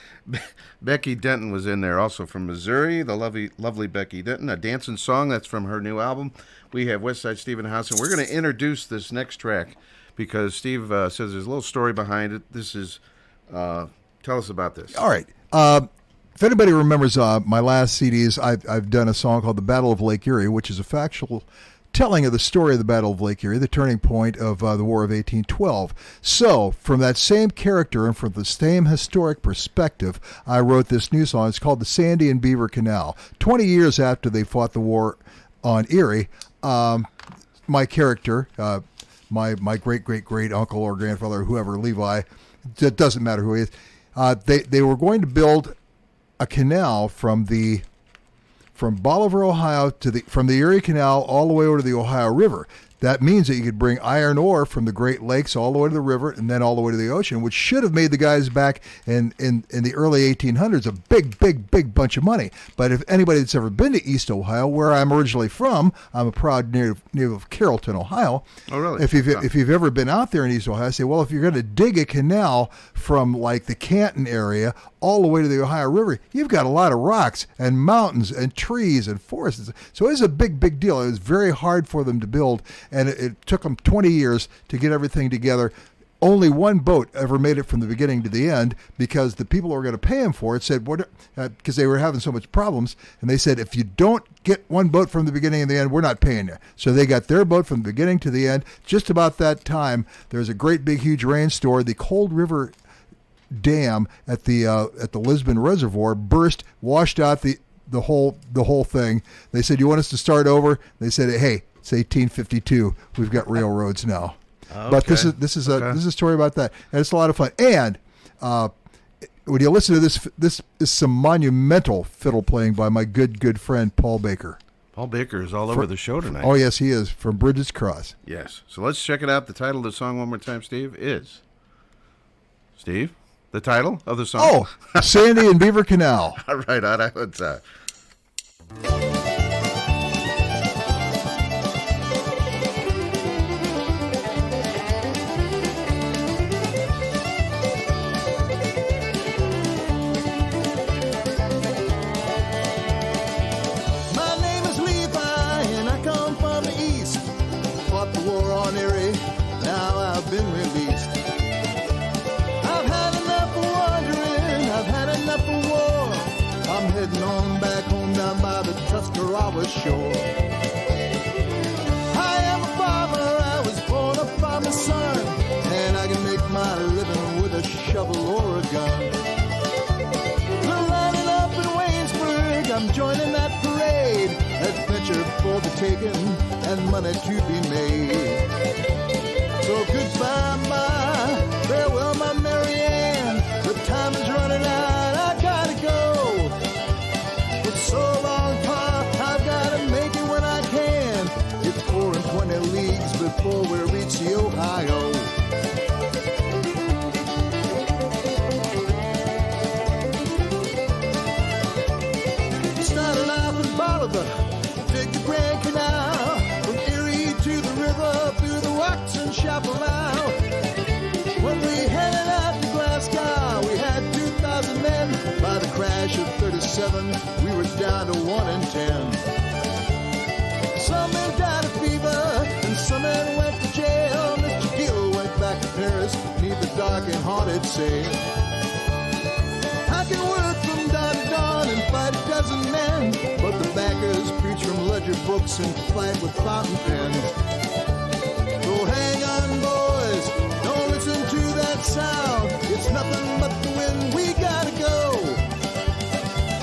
Becky Denton was in there also from Missouri, the lovely Becky Denton, a dancing song that's from her new album. We have Westside Steve in the house, and we're going to introduce this next track because Steve says there's a little story behind it. This is, tell us about this. All right. If anybody remembers my last CDs, I've done a song called The Battle of Lake Erie, which is a factual telling of the story of the Battle of Lake Erie, the turning point of the War of 1812. So, from that same character and from the same historic perspective, I wrote this new song. It's called The Sandy and Beaver Canal. 20 years after they fought the war on Erie, my character, my great uncle or grandfather, whoever, Levi, it doesn't matter who he is, they were going to build a canal from the from Bolivar, Ohio, from the Erie Canal all the way over to the Ohio River. That means that you could bring iron ore from the Great Lakes all the way to the river and then all the way to the ocean, which should have made the guys back in the early 1800s a big bunch of money. But if anybody that's ever been to East Ohio, where I'm originally from, I'm a proud native of Carrollton, Ohio. Oh, really? If you've ever been out there in East Ohio, I say, well, if you're going to dig a canal from like the Canton area all the way to the Ohio River, you've got a lot of rocks and mountains and trees and forests. So it's a big deal. It was very hard for them to build, and it took them 20 years to get everything together. Only one boat ever made it from the beginning to the end, because the people who were going to pay them for it said, because they were having so much problems, and they said, if you don't get one boat from the beginning and the end, we're not paying you. So they got their boat from the beginning to the end. Just about that time, there was a great big huge rainstorm. The Cold River Dam at the Lisbon Reservoir burst, washed out the whole thing. They said, you want us to start over? They said, hey, it's 1852. We've got railroads now. Okay. But this is a story about that, and it's a lot of fun. And when you listen to this is some monumental fiddle playing by my good friend Paul Baker. Paul Baker is all over the show tonight. Oh yes, he is, from Bridges Cross. Yes. So let's check it out. The title of the song one more time, Steve, is Steve. The title of the song. Oh, Sandy and Beaver Canal. All right, on Island Time. My name is Levi, and I come from the east. Fought the war on Erie, now I've been released. I've had enough of wandering, I've had enough of war. I'm heading on back home down by the Tuscarawas shore. I am a farmer, I was born a farmer's son, and I can make my living with a shovel or a gun. We're lining up in Waynesburg, I'm joining that parade. Adventure for the taking and money to be made. So goodbye, my farewell, my Mary Ann. The time is running out, I gotta go. But so long, Pa, I've gotta make it when I can. It's 4 and 20 leagues before we reach the Ohio. Started off in Bolivar, take the Grand Canal, from Erie to the river, through the rocks and Chaparral. When we headed out to Glasgow, we had 2,000 men. By the crash of 37, we were down to 1 in 10. Some men died of fever, and some men went to jail. Mr. Gill went back to Paris, neath the dark and haunted sail. I can work from dawn to dawn and fight a dozen men, but the backers preach from ledger books and fight with fountain pens. So hang on, boys, don't listen to that sound. It's nothing but the wind, we gotta go.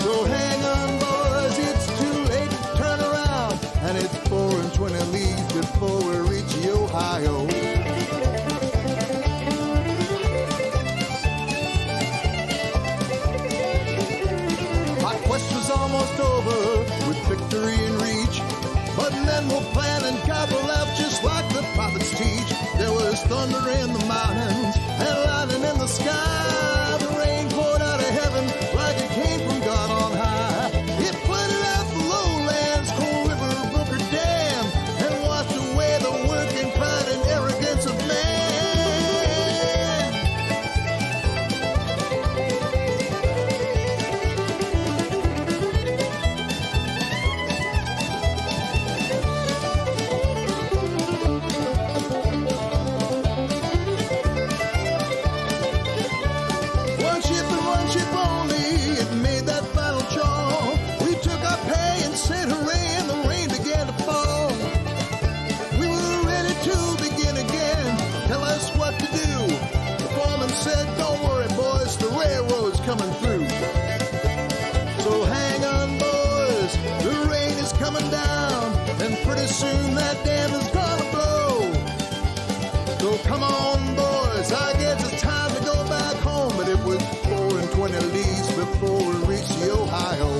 So hang on, boys, it's too late to turn around, and it's 4 and 20 leagues before we reach the Ohio. My quest was almost over with victory in reach, but men will plan and gobble out just like the prophets teach. There was thunder in the mountains and lightning in the sky. The rain poured out of heaven like it came from God on high. It flooded out the lowlands, Cold River broke her dam, and washed away the working pride and arrogance of man. One ship and one ship only, it made that final chaw. We took our pay and said hooray, and the rain began to fall. We were ready to begin again, tell us what to do. The foreman said, don't worry boys, the railroad's coming through. So hang on boys, the rain is coming down, and pretty soon that dam is gonna blow. So come on boys, I guess it's time to go back home, but it was 4 and 20 leagues before we reached the Ohio.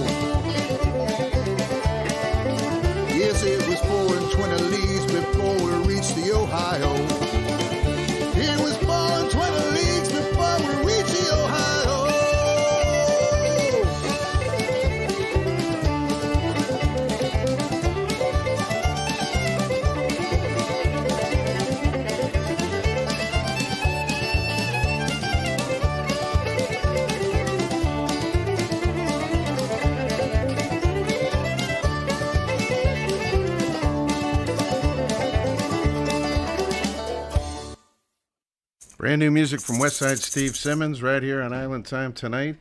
Brand new music from Westside Steve Simmons right here on Island Time tonight.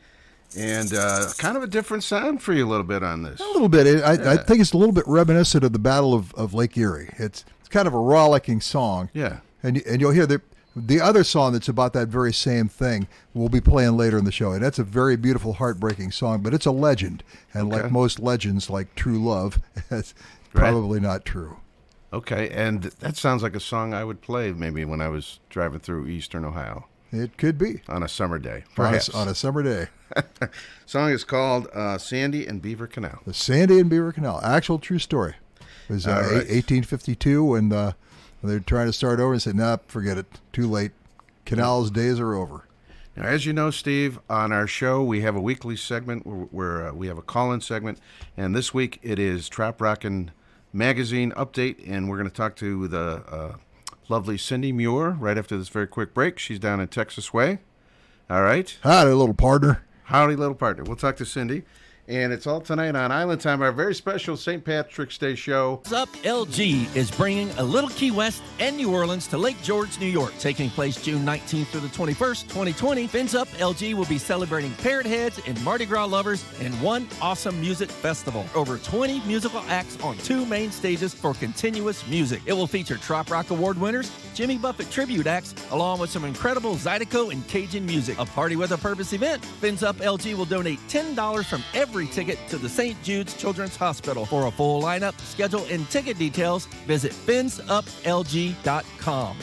And kind of a different sound for you a little bit on this. A little bit. I think it's a little bit reminiscent of the Battle of Lake Erie. It's kind of a rollicking song. Yeah. And you'll hear the other song that's about that very same thing we'll be playing later in the show. And that's a very beautiful, heartbreaking song, but it's a legend. And like most legends, like True Love, it's probably not true. Okay, and that sounds like a song I would play maybe when I was driving through eastern Ohio. It could be. On a summer day, perhaps. perhaps. On a summer day. Song is called Sandy and Beaver Canal. The Sandy and Beaver Canal. Actual true story. It was 1852 when they're trying to start over and said, nah, forget it. Too late. Canal's days are over. Now, as you know, Steve, on our show, we have a weekly segment where we have a call-in segment. And this week it is Trop Rockin' Magazine Update. And we're going to talk to the lovely Cindy Muir right after this very quick break. She's down in Texas Way. All right. Howdy, little partner. Howdy, little partner. We'll talk to Cindy. And it's all tonight on Island Time, our very special St. Patrick's Day show. What's up? LG is bringing a little Key West and New Orleans to Lake George, New York. Taking place June 19th through the 21st, 2020, Fins Up LG will be celebrating Parrot Heads and Mardi Gras lovers in one awesome music festival. Over 20 musical acts on 2 main stages for continuous music. It will feature Trop Rock Award winners, Jimmy Buffett tribute acts, along with some incredible Zydeco and Cajun music. A party with a purpose event. Fins Up LG will donate $10 from every ticket to the St. Jude's Children's Hospital. For a full lineup, schedule, and ticket details, visit finsuplg.com.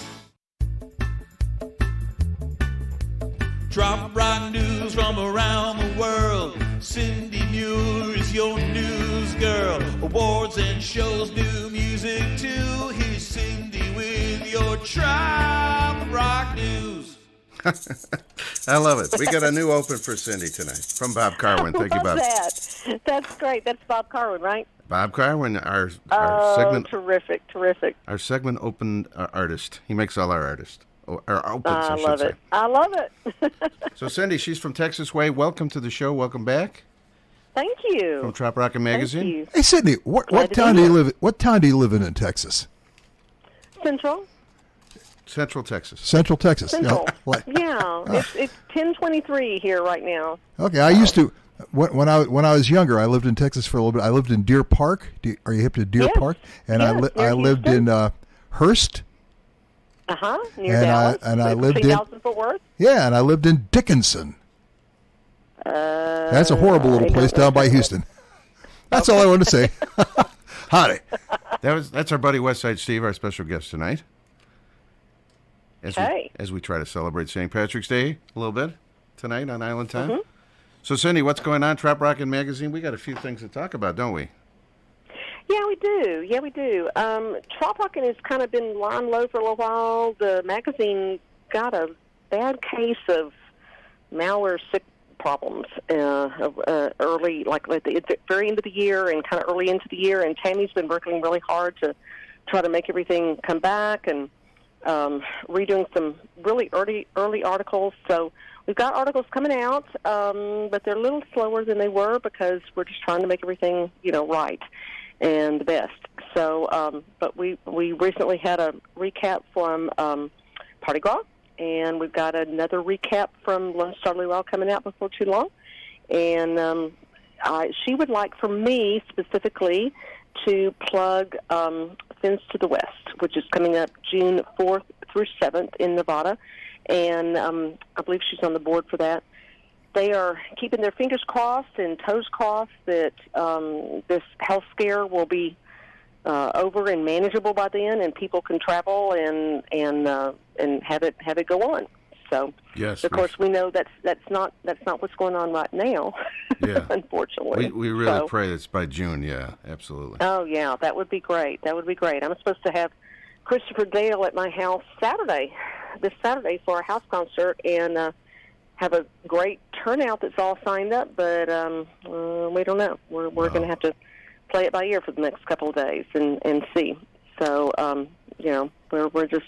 Trop rock news from around the world. Cindy Muir is your news girl. Awards and shows, new music too. Here's Cindy with your Trop rock news. I love it. We got a new open for Cindy tonight from Bob Carwin. Thank you, Bob. That's great. That's Bob Carwin, right? Bob Carwin, our segment. Terrific. Our segment open artist. He makes all our artists. Or opens, I love should it. I love it. So, Cindy, she's from Texas Way. Welcome to the show. Welcome back. Thank you. From Trop Rockin' Magazine. Thank you. Hey, Sydney, what town do you live? What town do you live in Texas? Central. Central Texas. Central Texas. Central. Yeah, it's 10:23 here right now. Okay, I used to when I was younger. I lived in Texas for a little bit. I lived in Deer Park. Are you hip to Deer Park? And I lived in Hearst. Near Dallas. And I lived in Dallas and Fort Worth. Yeah, and I lived in Dickinson. That's a horrible little place down by Houston. That's all I wanted to say. Howdy. That's our buddy Westside Steve, our special guest tonight. As we try to celebrate St. Patrick's Day a little bit tonight on Island Time. Mm-hmm. So, Cindy, what's going on? Trop Rockin' Magazine. We got a few things to talk about, don't we? Yeah, we do. Trop Rockin' has kind of been lying low for a little while. The magazine got a bad case of malware sick problems early, like at the very end of the year and kind of early into the year. And Tammy's been working really hard to try to make everything come back and redoing some really early articles. So we've got articles coming out, but they're a little slower than they were because we're just trying to make everything, right and the best. So, but we recently had a recap from Party Gras, and we've got another recap from Lone Star Luau coming out before too long. And she would like for me specifically to plug Fins to the West, which is coming up June 4th through 7th in Nevada. And I believe she's on the board for that. They are keeping their fingers crossed and toes crossed that this health scare will be over and manageable by then, and people can travel and have it go on. So, yes, of course, we know that's not what's going on right now. Yeah, unfortunately. We really pray it's by June. Yeah, absolutely. Oh yeah, that would be great. I'm supposed to have Christopher Dale at my house this Saturday for a house concert, and have a great turnout that's all signed up. But we don't know. We're going to have to play it by ear for the next couple of days and see. So we're just.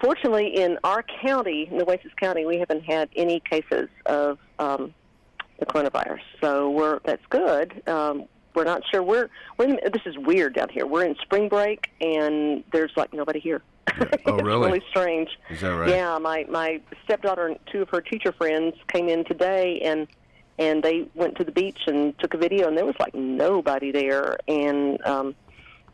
Fortunately, in our county, Nueces County, we haven't had any cases of the coronavirus, so that's good. We're not sure. This is weird down here. We're in spring break, and there's like nobody here. Oh, really? It's really strange. Is that right? Yeah, my stepdaughter and two of her teacher friends came in today, and they went to the beach and took a video, and there was like nobody there. And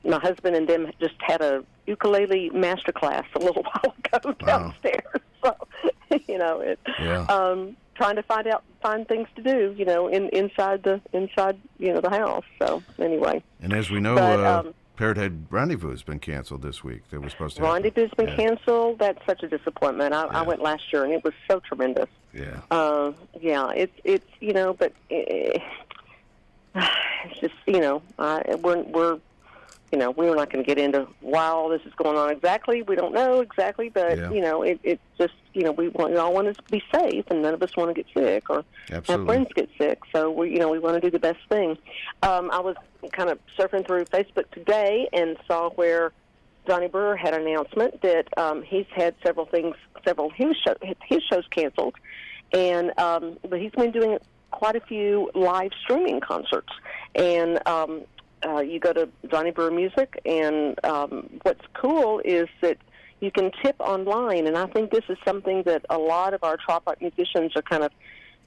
my husband and them just had a ukulele master class a little while ago downstairs. So, trying to find things to do, inside the house. So anyway. And as we know, Parrot Head Rendezvous has been canceled this week. That was supposed to happen. Rendezvous has been canceled. That's such a disappointment. I went last year, and it was so tremendous. Yeah. It's but it's just we're not going to get into why all this is going on exactly. We don't know exactly, but it's just we all want to be safe, and none of us want to get sick or have friends get sick. So we want to do the best thing. I was kind of surfing through Facebook today and saw where Johnny Brewer had an announcement that he's had several of his shows canceled, and but he's been doing quite a few live streaming concerts. And you go to Johnny Brewer Music, and what's cool is that you can tip online, and I think this is something that a lot of our trop rock musicians are kind of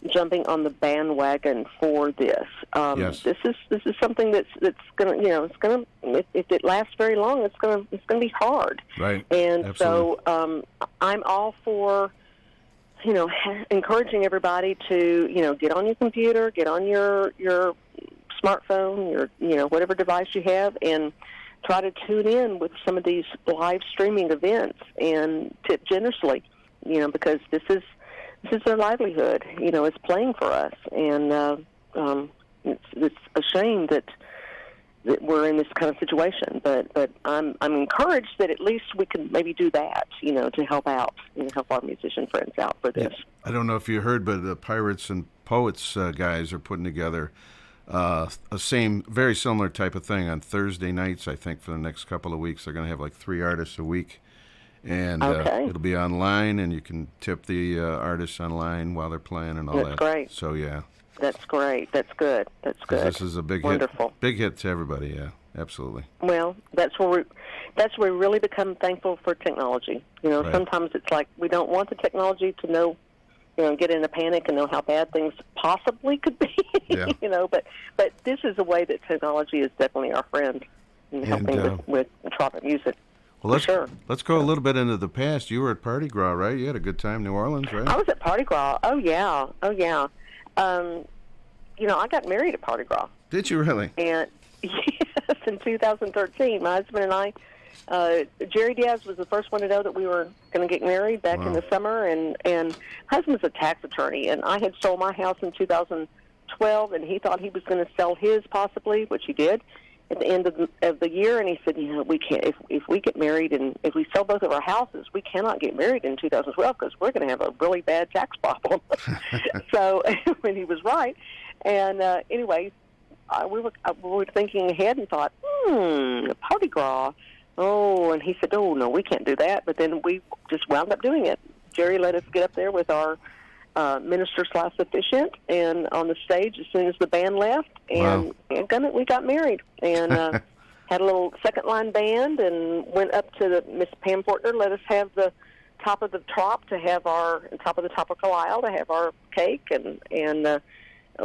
jumping on the bandwagon for this. Yes. This is something that's going to it's going to if it lasts very long, it's going to be hard. Right. And Absolutely. so I'm all for encouraging everybody to get on your computer, get on your smartphone, your whatever device you have, and try to tune in with some of these live streaming events and tip generously, because this is their livelihood. It's playing for us, and it's a shame that we're in this kind of situation. But I'm encouraged that at least we can maybe do that, to help out, help our musician friends out for this. I don't know if you heard, but the Pirates and Poets guys are putting together a very similar type of thing on Thursday nights. I think for the next couple of weeks they're going to have like 3 artists a week, and it'll be online, and you can tip the artists online while they're playing and all that. That's great. So yeah, that's great. That's good. That's good. This is a big Wonderful. big hit to everybody. Yeah, absolutely. Well, that's where we really become thankful for technology. Right. Sometimes it's like we don't want the technology to know. Get in a panic and know how bad things possibly could be. Yeah. But this is a way that technology is definitely our friend in helping with trop music. Well, let's go a little bit into the past. You were at Party Gras, right? You had a good time in New Orleans, right? I was at Party Gras. Oh yeah. I got married at Party Gras. Did you really? And yes, in 2013, my husband and I. Jerry Diaz was the first one to know that we were going to get married back in the summer, and husband's a tax attorney, and I had sold my house in 2012, and he thought he was going to sell his possibly, which he did at the end of the year, and he said, we can't, if we get married and if we sell both of our houses, we cannot get married in 2012 because we're going to have a really bad tax problem. So, when he was right, and anyway, we were thinking ahead and thought, Party Gras. Oh, and he said, oh, no, we can't do that. But then we just wound up doing it. Jerry let us get up there with our minister/officiant and on the stage as soon as the band left. And, we got married and had a little second-line band and went up to Miss Pam Fortner, let us have the top of the top to have our top of the tropical aisle to have our cake. And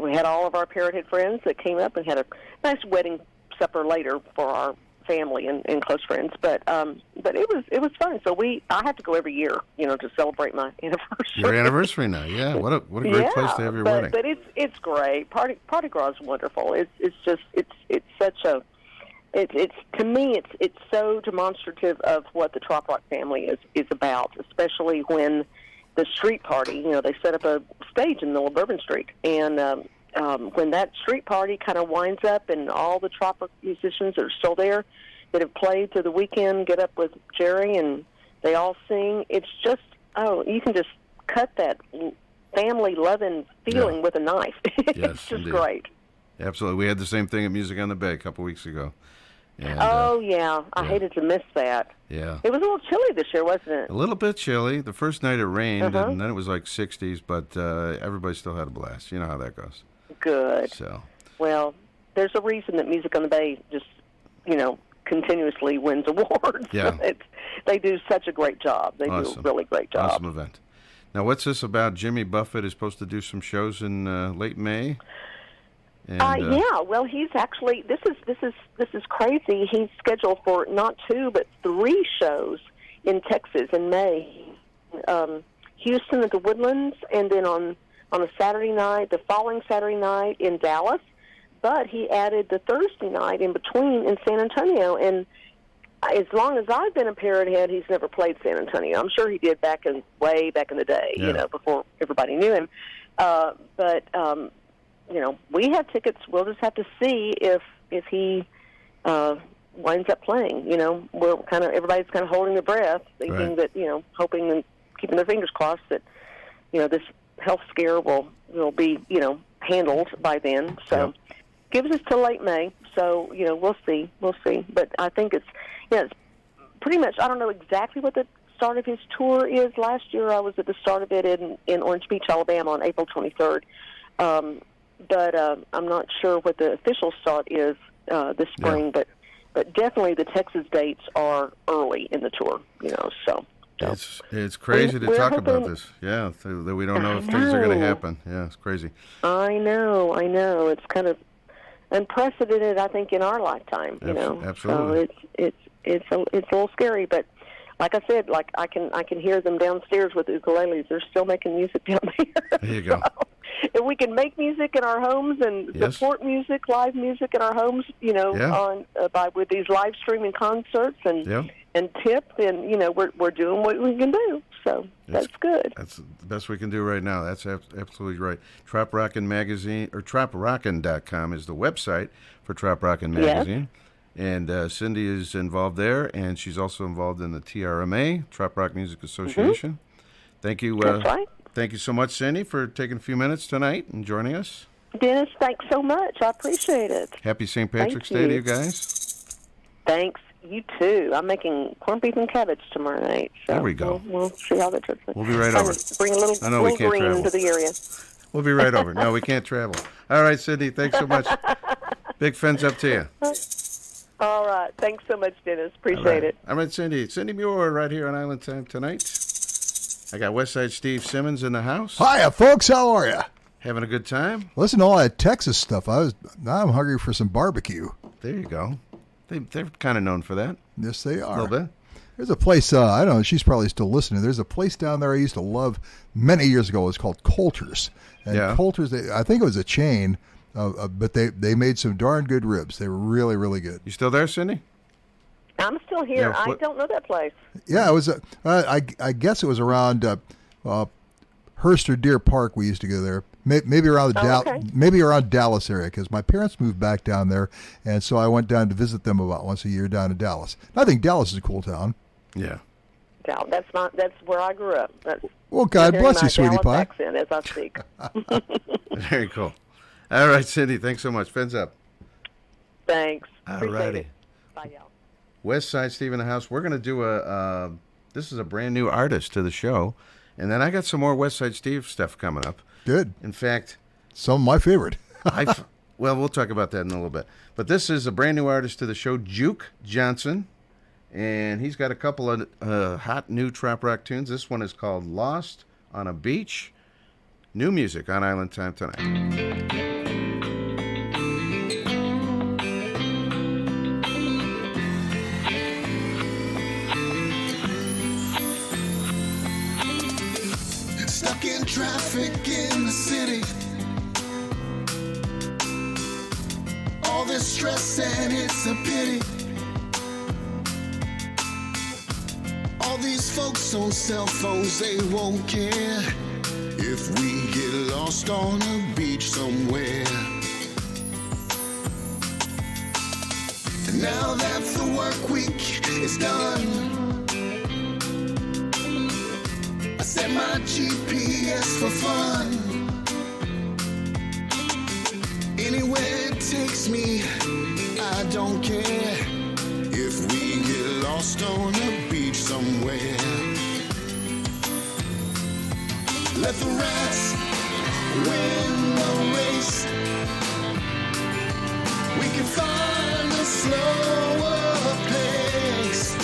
we had all of our Parrot Head friends that came up and had a nice wedding supper later for our family and close friends, but it was fun. So I have to go every year, to celebrate my anniversary. Your anniversary now, yeah. What a great place to have your wedding. But it's great. Party Gras is wonderful. It's such a it's to me it's so demonstrative of what the trop rock family is about, especially when the street party. They set up a stage in the middle of Bourbon Street, and when that street party kind of winds up and all the trop rock musicians that are still there that have played through the weekend get up with Jerry and they all sing, it's just, you can just cut that family-loving feeling with a knife. It's Yes, just indeed. great. Absolutely. We had the same thing at Music on the Bay a couple weeks ago. And, I hated to miss that. Yeah. It was a little chilly this year, wasn't it? A little bit chilly. The first night it rained, Uh-huh. and then it was like 60s, but everybody still had a blast. You know how that goes. Good. So. Well, there's a reason that Music on the Bay just, continuously wins awards. Yeah. they do such a great job. They do a really great job. Awesome event. Now, what's this about? Jimmy Buffett is supposed to do some shows in late May. And, yeah, well, he's actually this is crazy. He's scheduled for not 2 but 3 shows in Texas in May. Houston at the Woodlands, and then on a Saturday night, the following Saturday night in Dallas. But he added the Thursday night in between in San Antonio. And as long as I've been a Parrot Head, he's never played San Antonio. I'm sure he did way back in the day, before everybody knew him. But we have tickets. We'll just have to see if he winds up playing. We're everybody's kind of holding their breath, thinking that hoping and keeping their fingers crossed that this health scare will be handled by then. So gives us till late May. So we'll see. But I think it's pretty much. I don't know exactly what the start of his tour is. Last year I was at the start of it in Orange Beach, Alabama on April 23rd. But I'm not sure what the official start is this spring. But definitely the Texas dates are early in the tour. So it's crazy to talk about this. Yeah, that we don't know if things are going to happen. Yeah, it's crazy. I know. It's kind of unprecedented, I think, in our lifetime. Absolutely. So it's a little scary, but. Like I said, I can hear them downstairs with ukuleles. They're still making music down there. There you go. If we can make music in our homes and support music, live music in our homes, with these live streaming concerts and tip, then we're doing what we can do. So that's good. That's the best we can do right now. That's absolutely right. Trop Rockin' Magazine or TropRockin.com is the website for Trop Rockin' Magazine. Yes. And Cindy is involved there, and she's also involved in the TRMA, Trop Rock Music Association. Mm-hmm. Thank you. That's right. Thank you so much, Cindy, for taking a few minutes tonight and joining us. Dennis, thanks so much. I appreciate it. Happy St. Patrick's Day to you guys. Thanks. You too. I'm making corned beef and cabbage tomorrow night. So there we go. We'll see how that turns out. We'll be right over. Bring a little green to the area. We'll be right over. No, we can't travel. All right, Cindy, thanks so much. Big fins up to you. All right. Thanks so much, Dennis. Appreciate it. All right, Cindy. Cindy Muir right here on Island Time tonight. I got Westside Steve Simmons in the house. Hiya, folks. How are you? Having a good time? Listen to all that Texas stuff. Now I'm hungry for some barbecue. There you go. They're kind of known for that. Yes, they are. A little bit. There's a place, I don't know, she's probably still listening. There's a place down there I used to love many years ago. It was called Coulter's. And Coulter's, I think it was a chain. But they made some darn good ribs. They were really, really good. You still there, Cindy? I'm still here. I don't know that place. Yeah, it was. I guess it was around Hearst or Deer Park. We used to go there. Maybe around maybe around Dallas area, because my parents moved back down there, and so I went down to visit them about once a year down in Dallas. I think Dallas is a cool town. Yeah. That's where I grew up. Well, God bless you, sweetie pie. Accent as I speak. Very cool. All right, Cindy, thanks so much. Fins up. Thanks. All righty. Bye, y'all. West Side Steve in the house. We're going to do this is a brand new artist to the show. And then I got some more West Side Steve stuff coming up. Good. In fact, some of my favorite. Well, we'll talk about that in a little bit. But this is a brand new artist to the show, Juke Johnson. And he's got a couple of hot new trop rock tunes. This one is called Lost on a Beach. New music on Island Time tonight. Stuck in traffic in the city, all this stress and it's a pity. All these folks on cell phones, they won't care if we get lost on a beach somewhere. And now that the work week is done, set my GPS for fun. Anywhere it takes me, I don't care if we get lost on a beach somewhere. Let the rats win the race. We can find a slower pace.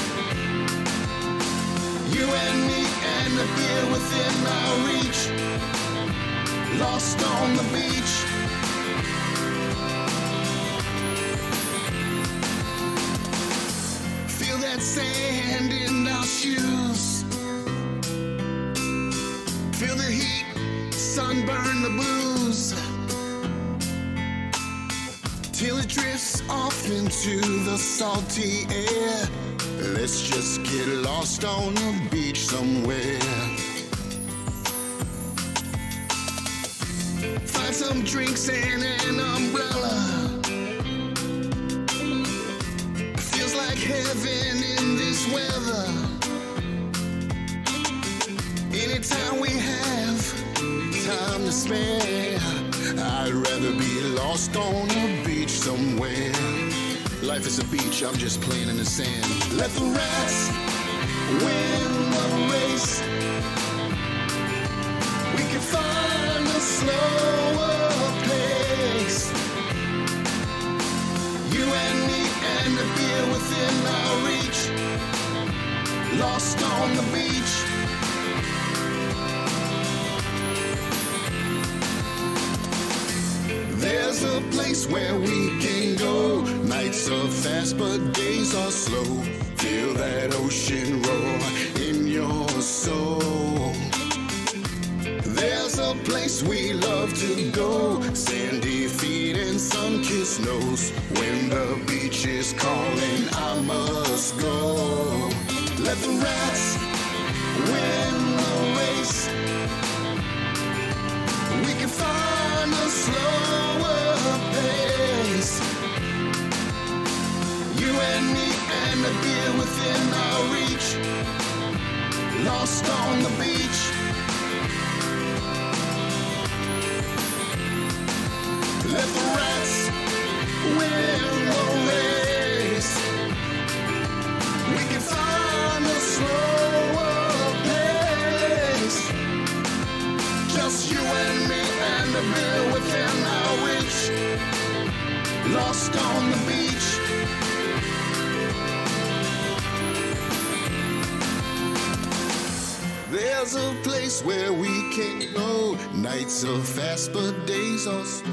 till it drifts off into the salty air. Let's just get lost on the beach somewhere. Find some drinks and an umbrella. Feels like heaven in this weather. Anytime we have time to spare, I'd rather be lost on a beach somewhere. Life is a beach, I'm just playing in the sand. Let the rats win the race. We can find a slower pace. You and me and the beer within our reach. Lost on the beach. There's a place where we can go. Nights are fast, but days are slow. Feel that ocean roar in your soul. There's a place we love to go. Sandy feet and sun-kissed nose. When the beach is calling, I must go. Let the rats win the race. We can find a slower pace. You and me and the beer within our reach. Lost on the beach. Let the rats win the race. We can find a slower pace. Just you and me and the beer within our reach. Lost on the beach. There's a place where we can go. Nights are fast, but days are slow.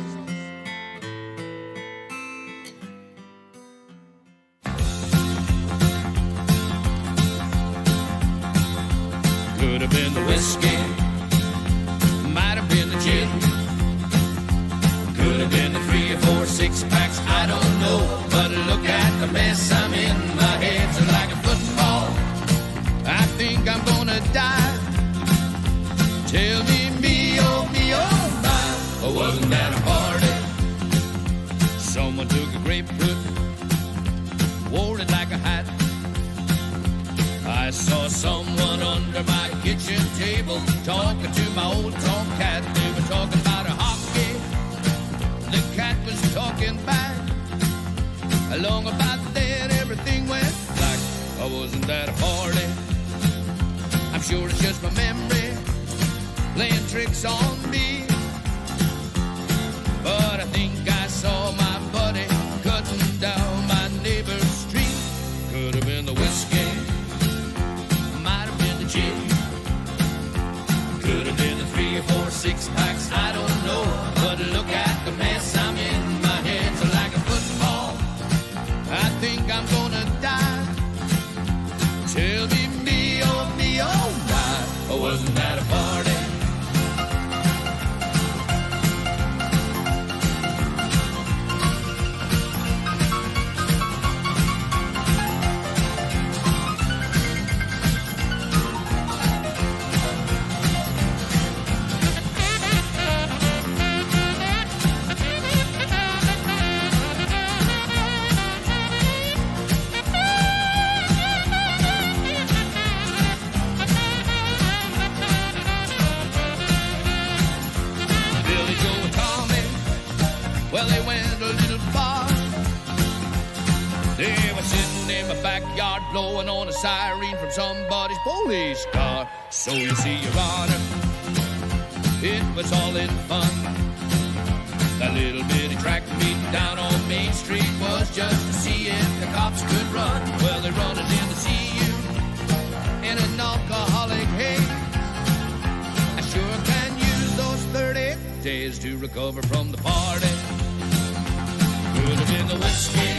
Could have been the whiskey, might have been the gin, could have been the 3 or 4 6-packs, I don't know. But look at the mess I'm in, my head's like a football. I think I'm gonna die. Tell me, me, oh my, or wasn't that a party? Someone took a grapefruit, wore it like a hat. I saw someone under my kitchen table talking to my old tomcat. They were talking about a hockey. The cat was talking back. Along about then everything went black. Oh, wasn't that a party? I'm sure it's just my memory playing tricks on me. But I think I saw my buddy cutting down my neighbor's street. Could have been the whiskey, might have been the gin, could have been the 3 or 4 6-packs, I don't know. But look at the mess I'm in, my head's like a football. I think I'm gonna die. Tell me, me, oh my, or wasn't that a party? Well, they went a little far. They were sitting in my backyard blowing on a siren from somebody's police car. So you see, Your Honor, it was all in fun. That little bitty track meet down on Main Street was just to see if the cops could run. Well, they're running in to see you in an alcoholic haze. I sure can use those 30 days to recover from the party. Could have been the whiskey,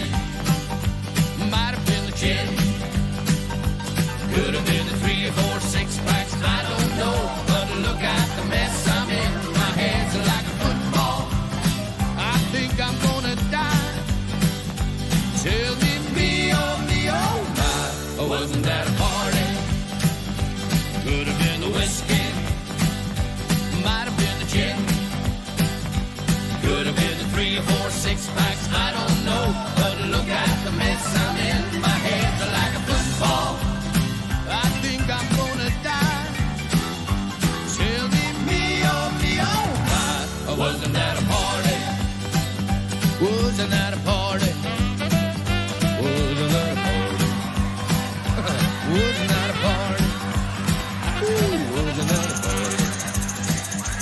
might have been the gin, could have been the 3 or 4 6-packs, I don't know. But look at the mess I'm in, my head's like a football. I think I'm gonna die. 3 or 4 6-packs, I don't know. But look at the mess I'm in. My head's like a football. I think I'm gonna die. Tell me, oh, why wasn't that a party? Wasn't that a party? Wasn't that a party? Wasn't that a party? Ooh, wasn't that a party?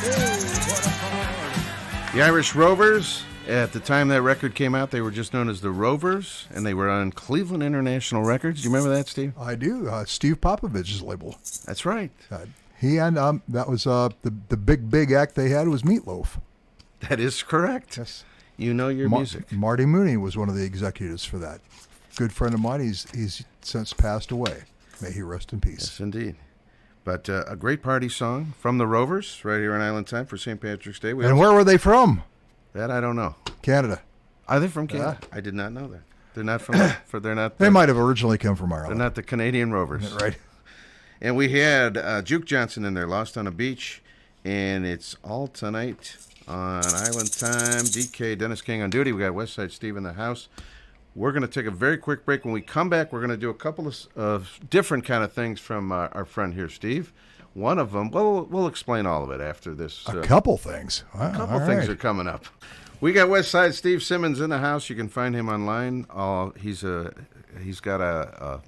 Hey, what a party. The Irish Rovers, at the time that record came out, they were just known as the Rovers, and they were on Cleveland International Records. Do you remember that, Steve? I do. Steve Popovich's label. That's right. He and that was the big act they had was Meatloaf. That is correct. Yes. You know your music. Marty Mooney was one of the executives for that. Good friend of mine. He's since passed away. May he rest in peace. Yes, indeed. But a great party song from the Rovers right here on Island Time for St. Patrick's Day. And where were they from? That I don't know. Canada. Are they from Canada? I did not know that. They're not from. They're not. They might have originally come from Ireland. They're not the Canadian Rovers, right? And we had Duke Johnson in there, "Lost on a Beach," and it's all tonight on Island Time. DK, Dennis King on duty. We got Westside Steve in the house. We're going to take a very quick break. When we come back, we're going to do a couple of different kind of things from our friend here, Steve. One of them, well, we'll explain all of it after this. A couple things. A couple things are coming up. We got Westside Steve Simmons in the house. You can find him online. He's got a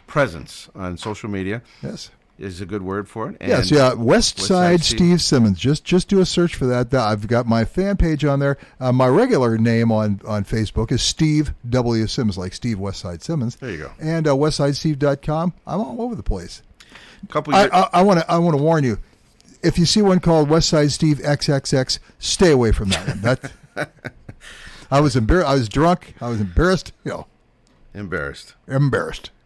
presence on social media. Yes. Is a good word for it. And yes, yeah. Westside Steve Simmons. Just do a search for that. I've got my fan page on there. My regular name on Facebook is Steve W. Simmons, like Steve Westside Simmons. There you go. And WestsideSteve.com. I'm all over the place. I want to warn you. If you see one called Westside Steve XXX, stay away from that one. I was embarrassed. I was drunk. I was embarrassed. Embarrassed.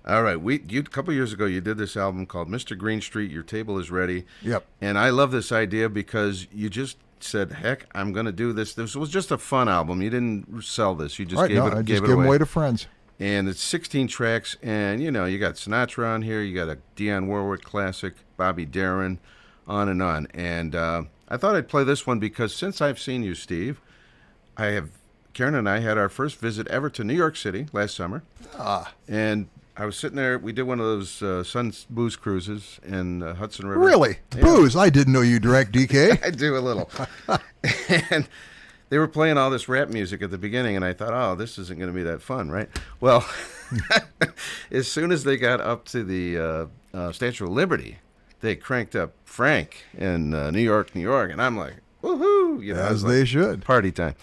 All right, a couple years ago, you did this album called Mr. Greenstreet, Your Table is Ready. Yep. And I love this idea because you just said, heck, I'm going to do this. This was just a fun album. You didn't sell this. You just gave it away to friends. And it's 16 tracks, and, you got Sinatra on here. You got a Dionne Warwick classic, Bobby Darin, on and on. And I thought I'd play this one because since I've seen you, Steve, Karen and I had our first visit ever to New York City last summer. And I was sitting there. We did one of those Sun booze cruises in Hudson River. Really? Yeah. Booze? I didn't know you drank, DK. I do a little. And they were playing all this rap music at the beginning, and I thought, oh, this isn't going to be that fun, right? Well, as soon as they got up to the Statue of Liberty, they cranked up Frank in New York, and I'm like, woohoo! As they should. Party time.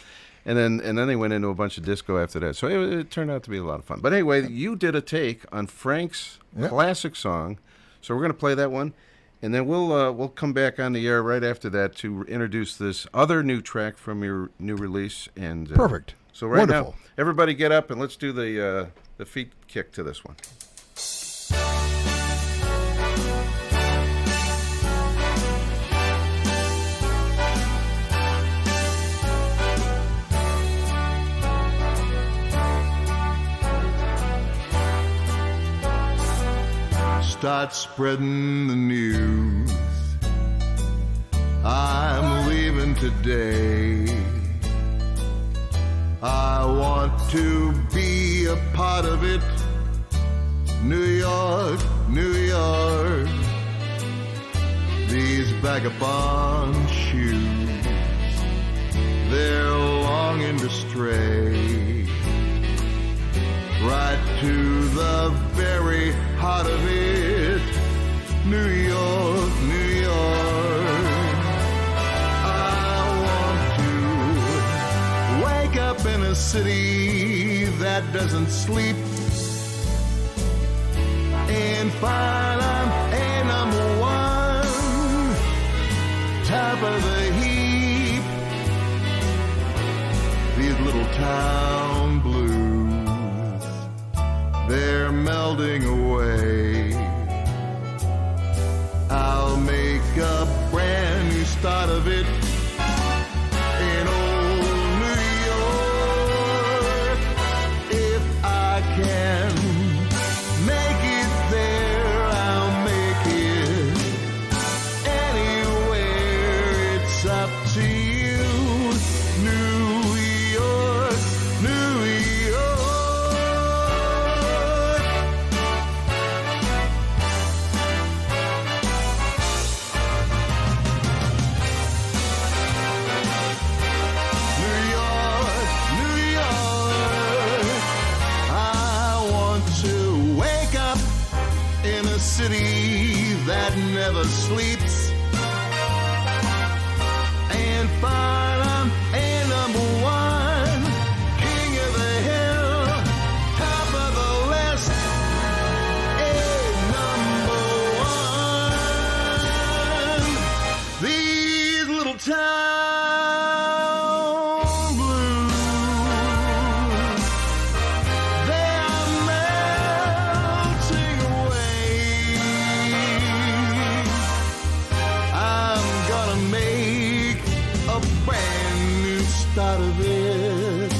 And then they went into a bunch of disco after that. So it turned out to be a lot of fun. But anyway, you did a take on Frank's classic song. So we're going to play that one. And then we'll come back on the air right after that to introduce this other new track from your new release. And perfect. So right now, everybody get up and let's do the feet kick to this one. Start spreading the news. I'm leaving today. I want to be a part of it. New York, New York. These vagabond shoes, they're longing to stray right to the very heart of it. New York, New York. I want to wake up in a city that doesn't sleep and find I'm a number one, top of the heap. These little town blues, they're melding away. I'll make a brand new start of it in old New York. If I can make it there, I'll make it anywhere. It's up to you, New that never sleeps. And fine, I'm a number one, king of the hill, top of the list, a number one. These little town blues, they are melting away. I'm gonna make a brand new start of it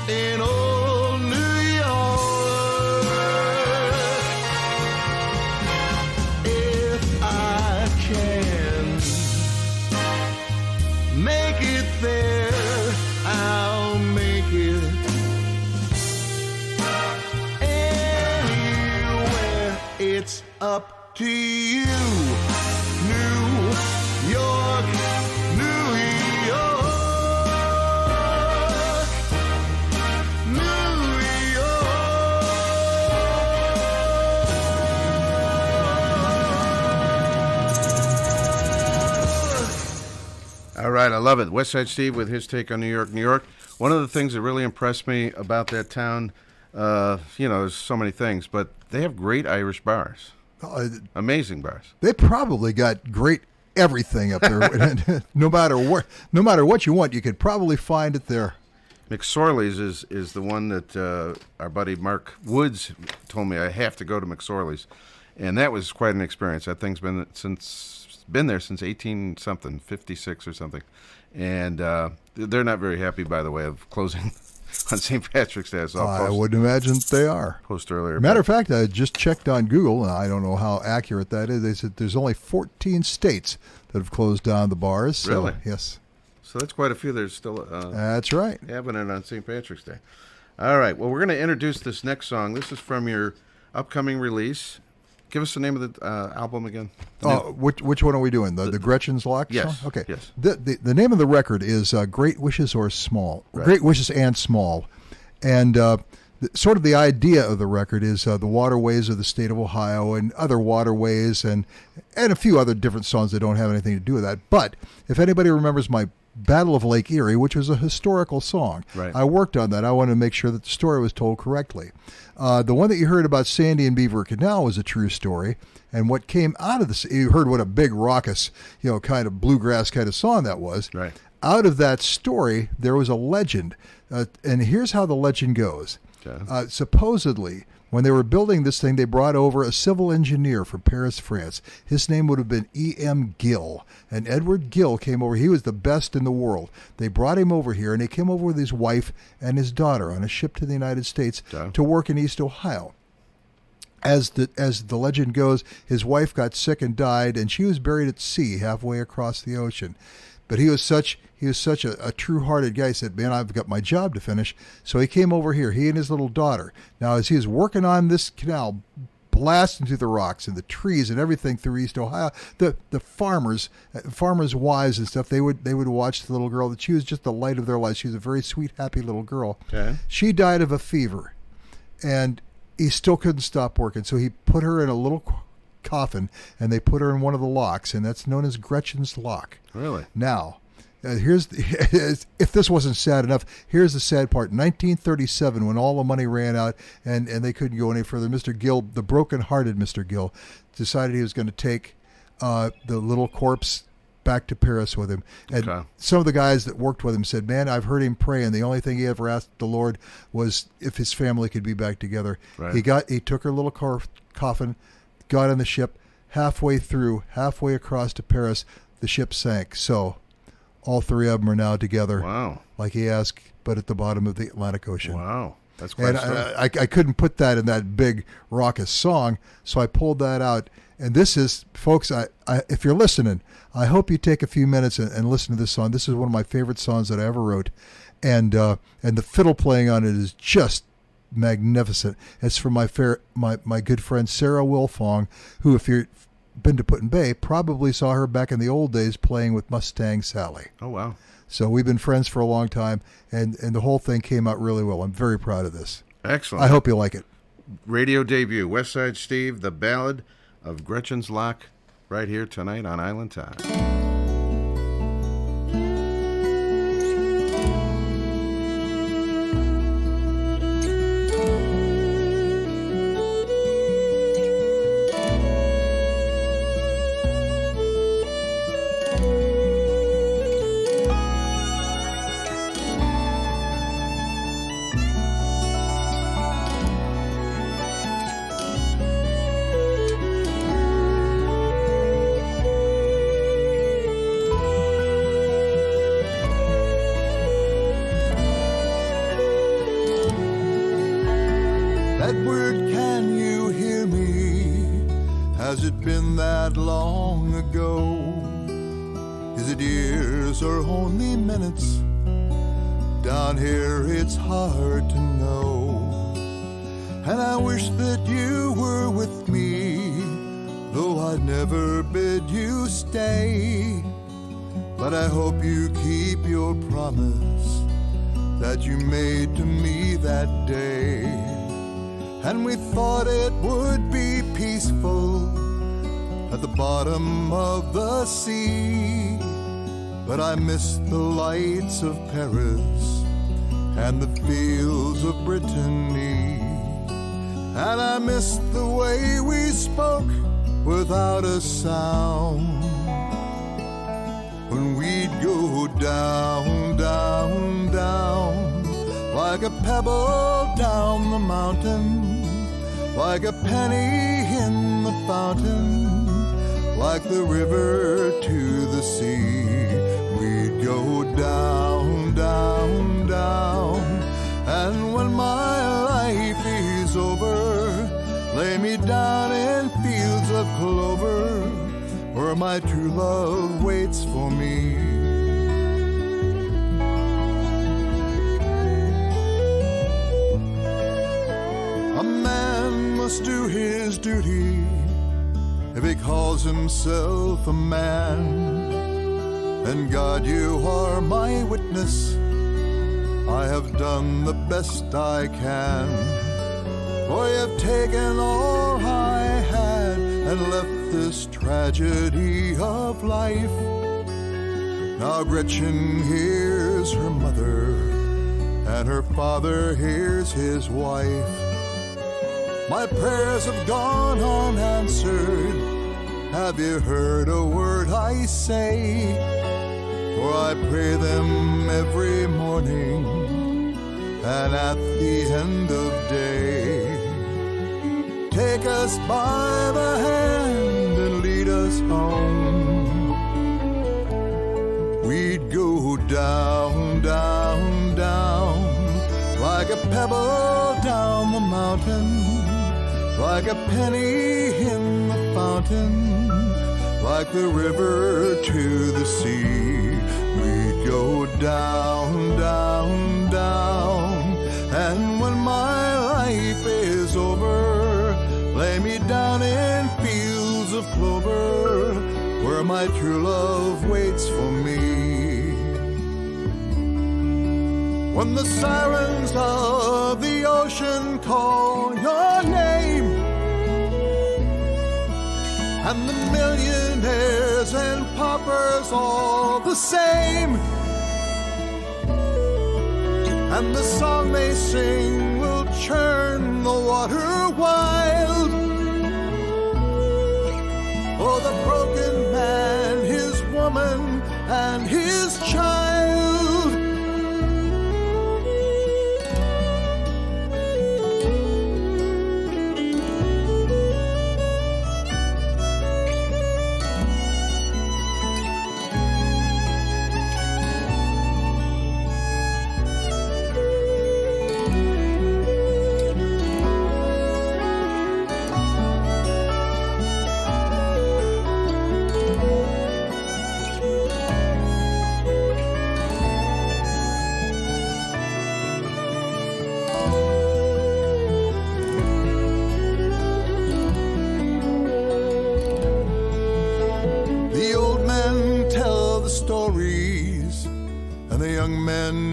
in old New York. If I can make it there, I'll make it anywhere. It's up to you. New York, New York, New York. All right, I love it. West Side Steve with his take on New York, New York. One of the things that really impressed me about that town, there's so many things, but they have great Irish bars. Amazing bars. They probably got great everything up there. no matter what you want, you could probably find it there. McSorley's is the one that our buddy Mark Woods told me I have to go to McSorley's, and that was quite an experience. That thing's been there since 56 or something, and they're not very happy, by the way, of closing on St. Patrick's Day. I would imagine they are. Post earlier. Matter of fact, I just checked on Google, and I don't know how accurate that is. They said there's only 14 states that have closed down the bars. So, really? Yes. So that's quite a few. There's still that's right. Having it on St. Patrick's Day. All right. Well, we're going to introduce this next song. This is from your upcoming release. Give us the name of the album again. Which one are we doing? The Gretchen's Lock yes, song? Okay. Yes. The name of the record is Great Wishes or Small. Right. Great Wishes and Small. And sort of the idea of the record is the waterways of the state of Ohio and other waterways and a few other different songs that don't have anything to do with that. But if anybody remembers my Battle of Lake Erie, which was a historical song. Right. I worked on that. I wanted to make sure that the story was told correctly. The one that you heard about Sandy and Beaver Canal was a true story. And what came out of this, you heard what a big, raucous, kind of bluegrass kind of song that was. Right. Out of that story, there was a legend. And here's how the legend goes. Okay. Supposedly, when they were building this thing, they brought over a civil engineer from Paris, France. His name would have been E.M. Gill. And Edward Gill came over. He was the best in the world. They brought him over here, and he came over with his wife and his daughter on a ship to the United States to work in East Ohio. As the legend goes, his wife got sick and died, and she was buried at sea halfway across the ocean. But he was such a true-hearted guy. He said, man, I've got my job to finish. So he came over here, he and his little daughter. Now, as he was working on this canal, blasting through the rocks and the trees and everything through East Ohio, the farmers' wives and stuff, they would watch the little girl. That she was just the light of their lives. She was a very sweet, happy little girl. Okay. She died of a fever, and he still couldn't stop working. So he put her in a little coffin, and they put her in one of the locks, and that's known as Gretchen's Lock. Really? Now, if this wasn't sad enough, here's the sad part. 1937, when all the money ran out and they couldn't go any further, Mr. Gill, the broken-hearted Mr. Gill, decided he was going to take the little corpse back to Paris with him. And some of the guys that worked with him said, man, I've heard him pray, and the only thing he ever asked the Lord was if his family could be back together. Right. He took her little coffin, got on the ship, halfway across to Paris, the ship sank. So all three of them are now together. Wow. Like he asked, but at the bottom of the Atlantic Ocean. Wow. That's quite a story. I couldn't put that in that big raucous song, so I pulled that out. And this is, folks, if you're listening, I hope you take a few minutes and listen to this song. This is one of my favorite songs that I ever wrote. And the fiddle playing on it is just magnificent. It's from my good friend Sarah Wilfong, who, if you've been to Put-in-Bay, probably saw her back in the old days playing with Mustang Sally. Oh, wow. So we've been friends for a long time, and the whole thing came out really well. I'm very proud of this. Excellent. I hope you like it. Radio debut, West Side Steve, The Ballad of Gretchen's Lock right here tonight on Island Time. Edward, can you hear me? Has it been that long ago? Is it years or only minutes? Down here it's hard to know. And I wish that you were with me, though I'd never bid you stay. But I hope you keep your promise that you made to me that day. And we thought it would be peaceful at the bottom of the sea. But I missed the lights of Paris and the fields of Brittany. And I missed the way we spoke without a sound. When we'd go down, down, down, like a pebble down the mountain, like a penny in the fountain, like the river to the sea. We'd go down, down, down, and when my life is over, lay me down in fields of clover, where my true love waits for me. A man must do his duty if he calls himself a man. And God, you are my witness, I have done the best I can. For you have taken all I had and left this tragedy of life. Now Gretchen hears her mother, and her father hears his wife. My prayers have gone unanswered. Have you heard a word I say? For I pray them every morning and at the end of day. Take us by the hand and lead us home. We'd go down, down, down, like a pebble down the mountain, like a penny in the fountain, like the river to the sea. We'd go down, down, down, and when my life is over, lay me down in fields of clover, where my true love waits for me. When the sirens of the ocean call your name, and the millionaires and paupers all the same, and the song they sing will churn the water wild. Oh, the broken man, his woman, and his child.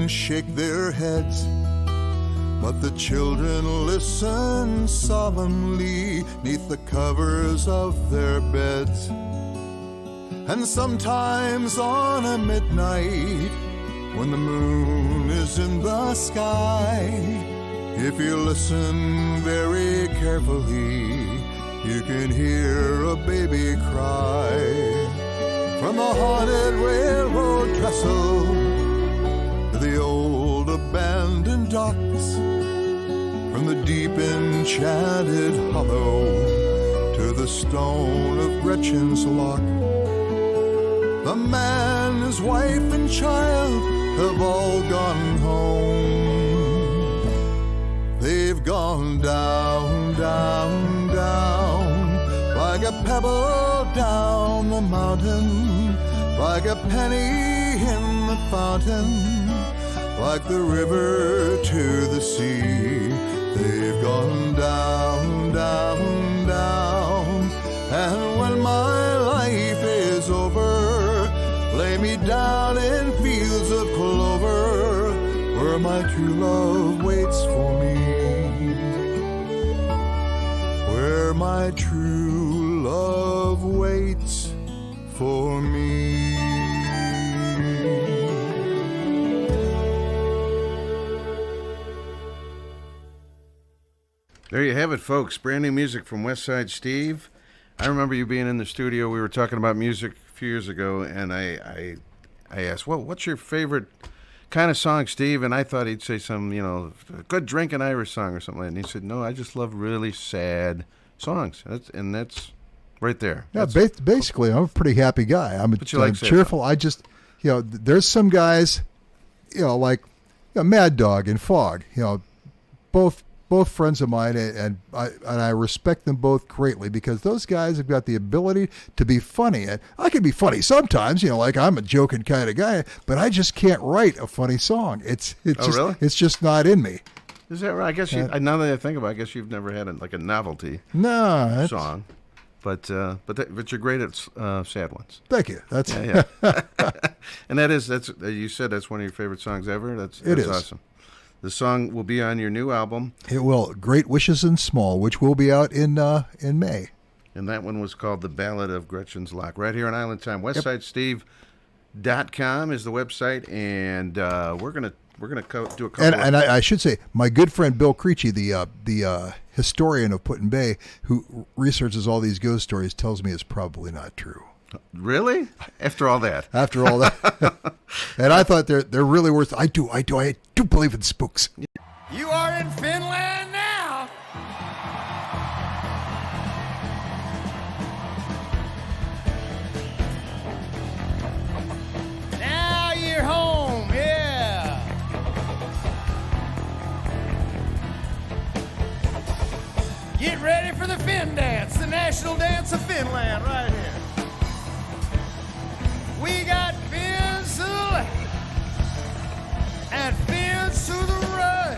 Shake their heads but the children listen solemnly 'neath the covers of their beds. And sometimes on a midnight, when the moon is in the sky, if you listen very carefully, you can hear a baby cry. From the haunted railroad trestle to the old abandoned docks, from the deep enchanted hollow to the stone of Gretchen's Lock. The man, his wife, and child have all gone home. They've gone down, down, down, like a pebble down the mountain, like a penny in the fountain, like the river to the sea. They've gone down, down, down, and when my life is over, lay me down in fields of clover, where my true love waits for me, where my true love waits for me. There you have it, folks. Brand new music from Westside Steve. I remember you being in the studio. We were talking about music a few years ago, and I asked, well, what's your favorite kind of song, Steve? And I thought he'd say some, a good drinking Irish song or something like that. And he said, no, I just love really sad songs. That's right there. Yeah, basically, I'm a pretty happy guy. I'm cheerful. I just, there's some guys, like Mad Dog and Fog, both friends of mine, and I respect them both greatly, because those guys have got the ability to be funny. And I can be funny sometimes, like I'm a joking kind of guy, but I just can't write a funny song. Really? It's just not in me. Is that right? I guess now that I think about it, I guess you've never had a novelty song, but you're great at sad ones. Thank you. That's yeah. And that's you said that's one of your favorite songs ever. That's awesome. The song will be on your new album. It will. Great Wishes in Small, which will be out in May. And that one was called The Ballad of Gretchen's Lock, right here on Island Time. WestsideSteve.com is the website, and we're gonna do a couple. And I should say, my good friend Bill Creechy, the historian of Put-in-Bay, who researches all these ghost stories, tells me it's probably not true. Really? After all that? After all that. And I thought they're really worth. I do believe in spooks. You are in Finland now. Now you're home, yeah. Get ready for the Finn dance, the national dance of Finland, right here. We got fins to the left and fins to the right.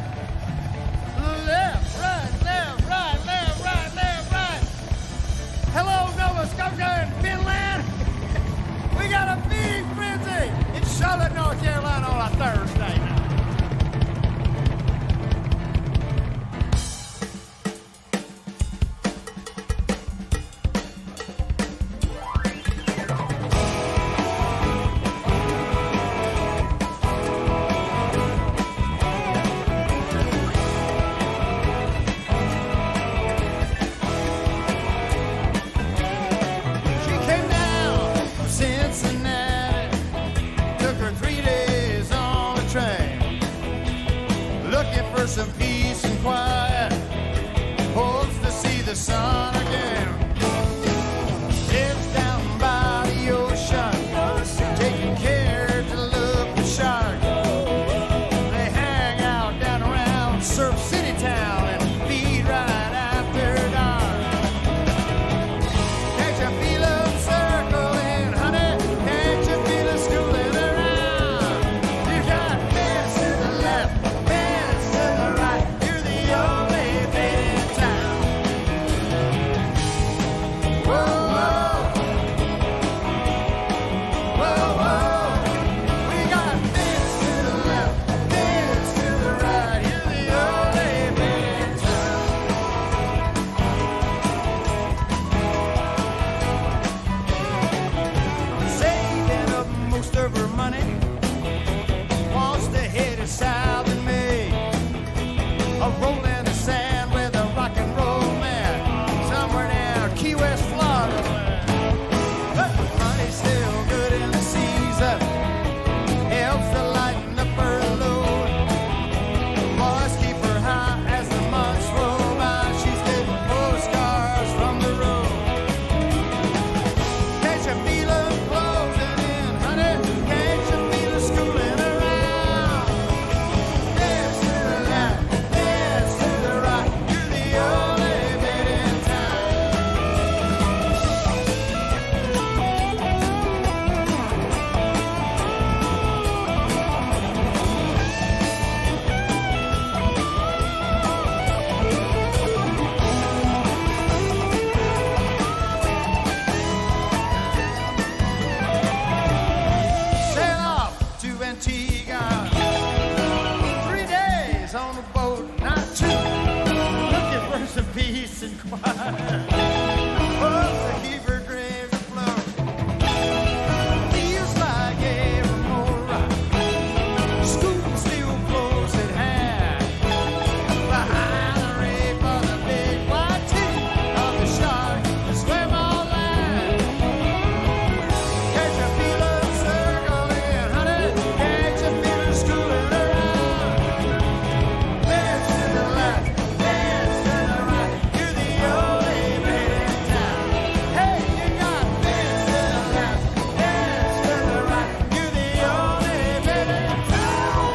Left, right, left, right, left, right, left, right. Hello, Nova Scotia and Finland. We got a feeding frenzy in Charlotte, North Carolina on a Thursday night. Some peace and quiet, hopes to see the sun again. Lives down by the ocean, taking care to look for sharks. They hang out down around Surf City town and feed right after dark. Can't you feel them circling, honey? Can't you feel them schooling around? You got fins to the left, fins to the right. kiss and cry. Oh, to keep her dreams afloat. Feels like every more right. School still close at hand. Behind the reef of the big white teeth of the shark that swim on land. Catch a feeling circling, honey. Catch a feeling schooling around. Dance to the left, dance to the right. You're the only man in town. Hey, you got dance to the left, dance to the right. You're the only man in town.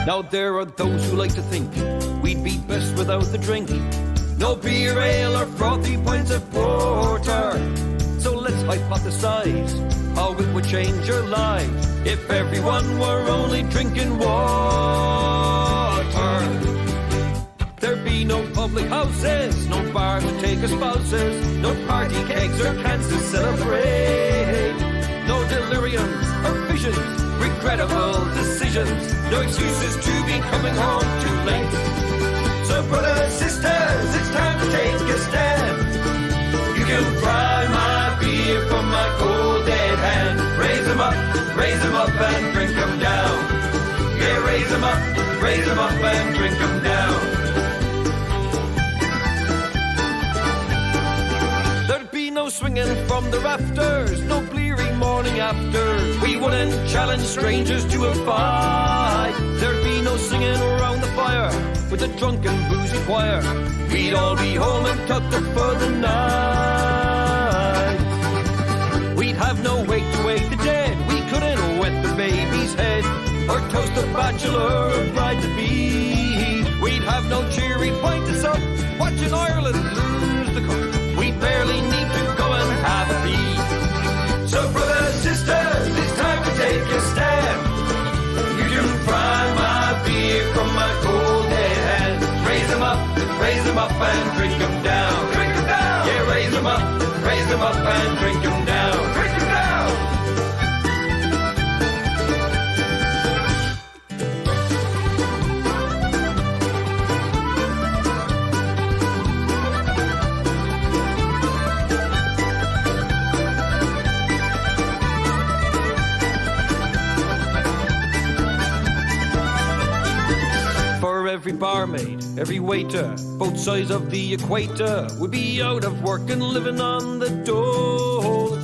Now there are those who like to think we'd be best without the drink. No beer, ale, or frothy pints of porter. So let's hypothesize how it would change your lives if everyone were only drinking water. There'd be no public houses, no bars to take our spouses, no party cakes or cans to celebrate, no deliriums or visions, regrettable decisions, no excuses to be coming home too late. So brothers, sisters, it's time to take a stand. You can pry my beer from my cold dead hand. Raise 'em up and drink 'em down. Yeah, raise 'em up and drink 'em down. There'd be no swinging from the rafters, no bleary morning afters. We wouldn't challenge strangers to a fight. There'd be no singing around the fire with a drunken boozy choir. We'd all be home and tucked up for the night. We'd have no wake to wake the dead. We couldn't wet the baby's head or toast the bachelor or bride to be. We'd have no cheery pint us up watching Ireland lose the cup. We barely need to go and have a pee. So brothers, sisters, it's time to take a stand. You can fry my beer from my cold dead hand. Raise 'em up and drink 'em down. Drink 'em down. Yeah, raise 'em up and drink 'em down. Drink 'em down. Every barmaid, every waiter, both sides of the equator would be out of work and living on the dole.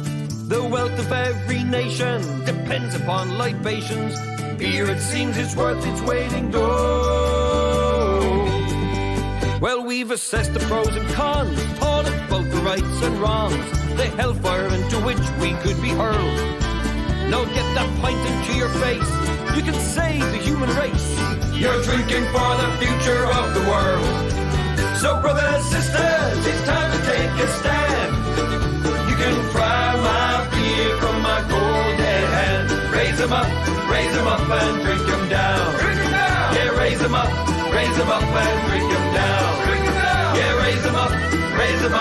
The wealth of every nation depends upon libations. Beer, it seems, is worth its weight in gold. Well, we've assessed the pros and cons, thought of both the rights and wrongs, the hellfire into which we could be hurled. Now get that pint into your face. You can save the human race. You're drinking for the future of the world. So brothers, sisters, it's time to take a stand. You can fry my beer from my cold dead hand. Raise 'em up and drink 'em down. Drink 'em down. Yeah, raise 'em up and drink 'em down. Drink 'em down. Yeah, raise 'em up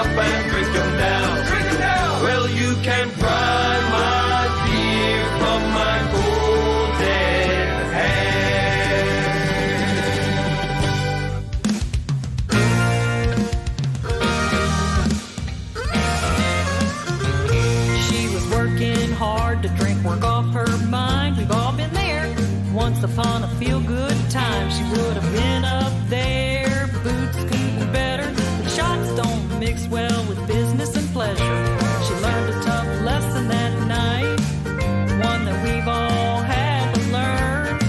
and drink 'em down. Drink 'em down. Well, you can fry my beer from my cold dead hand. Working hard to drink work off her mind. We've all been there once upon a feel-good time. She would have been up there, boots couldn't better. Shots don't mix well with business and pleasure. She learned a tough lesson that night, one that we've all had to learn.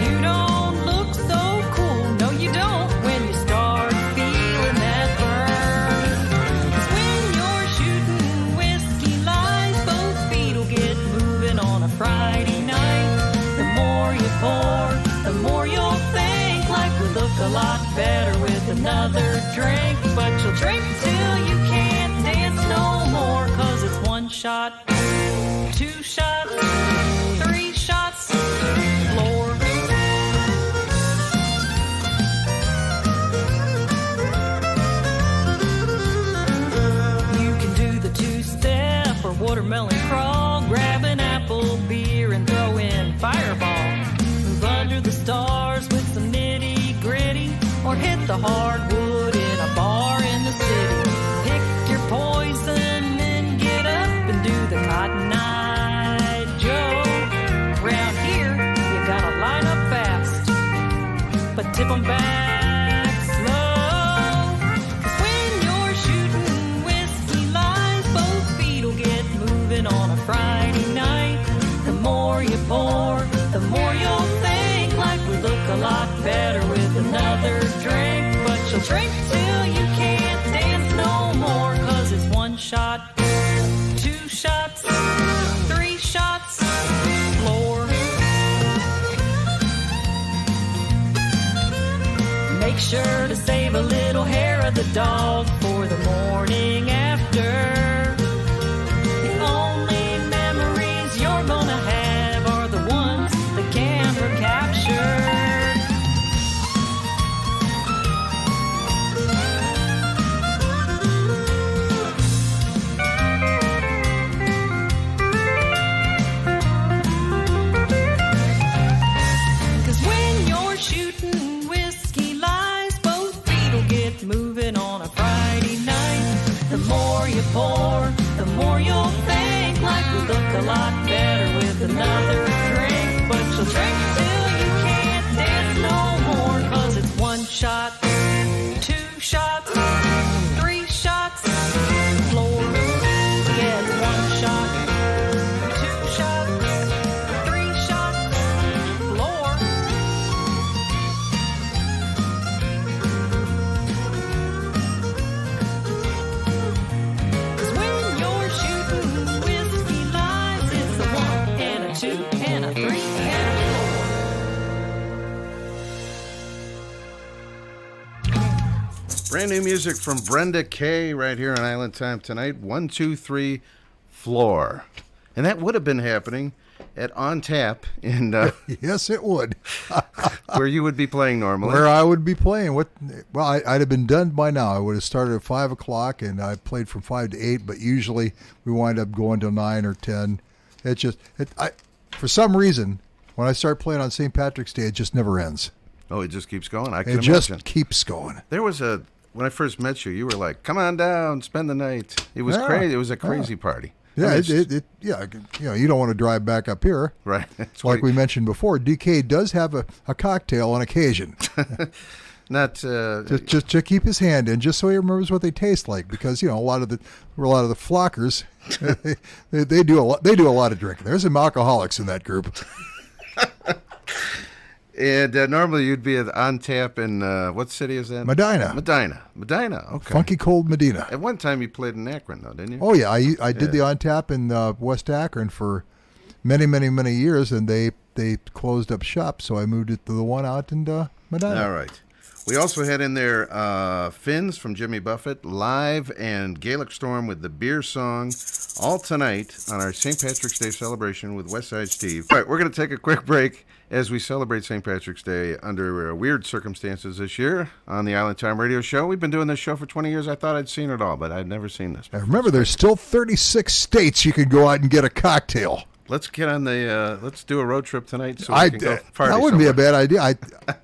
You don't look so cool, no you don't, when you start feeling that burn. 'Cause when you're shooting whiskey lies, both feet will get moving on a Friday night. The more you pour, the more you'll think like we look a lot better another drink, but you'll drink till you can't dance no more, 'cause it's 1 shot, 2 shots, 3 shots, floor. You can do the 2-step or watermelon crawl, grab an apple beer and throw in Fireball. Move under the stars with some nitty-gritty, or hit the hardwood in a bar in the city. Pick your poison and get up and do the Cotton Eye Joe. Around here, you gotta line up fast, but tip 'em back slow. 'Cause when you're shooting whiskey lies, both feet'll get moving on a Friday night. The more you pour, the more you'll think life would look a lot better with another drink. But you'll drink till you can't dance no more, 'cause it's 1 shot, 2 shots, 3 shots, floor. Make sure to save a little hair of the dog for the morning after. The only memories you're gonna have are the ones the camera captured. Moving on a Friday night. The more you pour, the more you'll think life would look a lot better with another drink. But you'll drink till you can't dance no more, 'cause it's 1 shot, 2 shots, 3 shots, floor. Yeah, it's 1 shot, 2 shots, 3 shots, floor. Brand new music from Brenda Kay right here on Island Time tonight. 1, 2, 3, floor. And that would have been happening at On Tap in yes, it would. where you would be playing normally. Where I would be playing. Well, I'd have been done by now. I would have started at 5 o'clock, and I played from 5 to 8, but usually we wind up going till 9 or 10. It just, for some reason, when I start playing on St. Patrick's Day, it just never ends. Oh, it just keeps going? I can imagine. It just keeps going. There was when I first met you, you were like, come on down, spend the night. It was crazy. It was a crazy party. Yeah, you don't want to drive back up here. Right. Like we mentioned before, DK does have a cocktail on occasion. Not just to keep his hand in, just so he remembers what they taste like, because a lot of the flockers they do a lot of drinking. There's some alcoholics in that group. And normally you'd be on tap in what city is that? Medina. Okay. Funky Cold Medina. At one time you played in Akron, though, didn't you? Oh yeah, I did the on tap in West Akron for many, many, many years, and they closed up shop, so I moved it to the one out in Medina. All right. We also had in there Fins from Jimmy Buffett, live, and Gaelic Storm with the Beer Song, all tonight on our St. Patrick's Day celebration with Westside Steve. All right, we're going to take a quick break as we celebrate St. Patrick's Day under weird circumstances this year on the Island Time Radio Show. We've been doing this show for 20 years. I thought I'd seen it all, but I'd never seen this before. I remember there's still 36 states you can go out and get a cocktail. Let's get on the. Let's do a road trip tonight. So we can go party that wouldn't be a bad idea.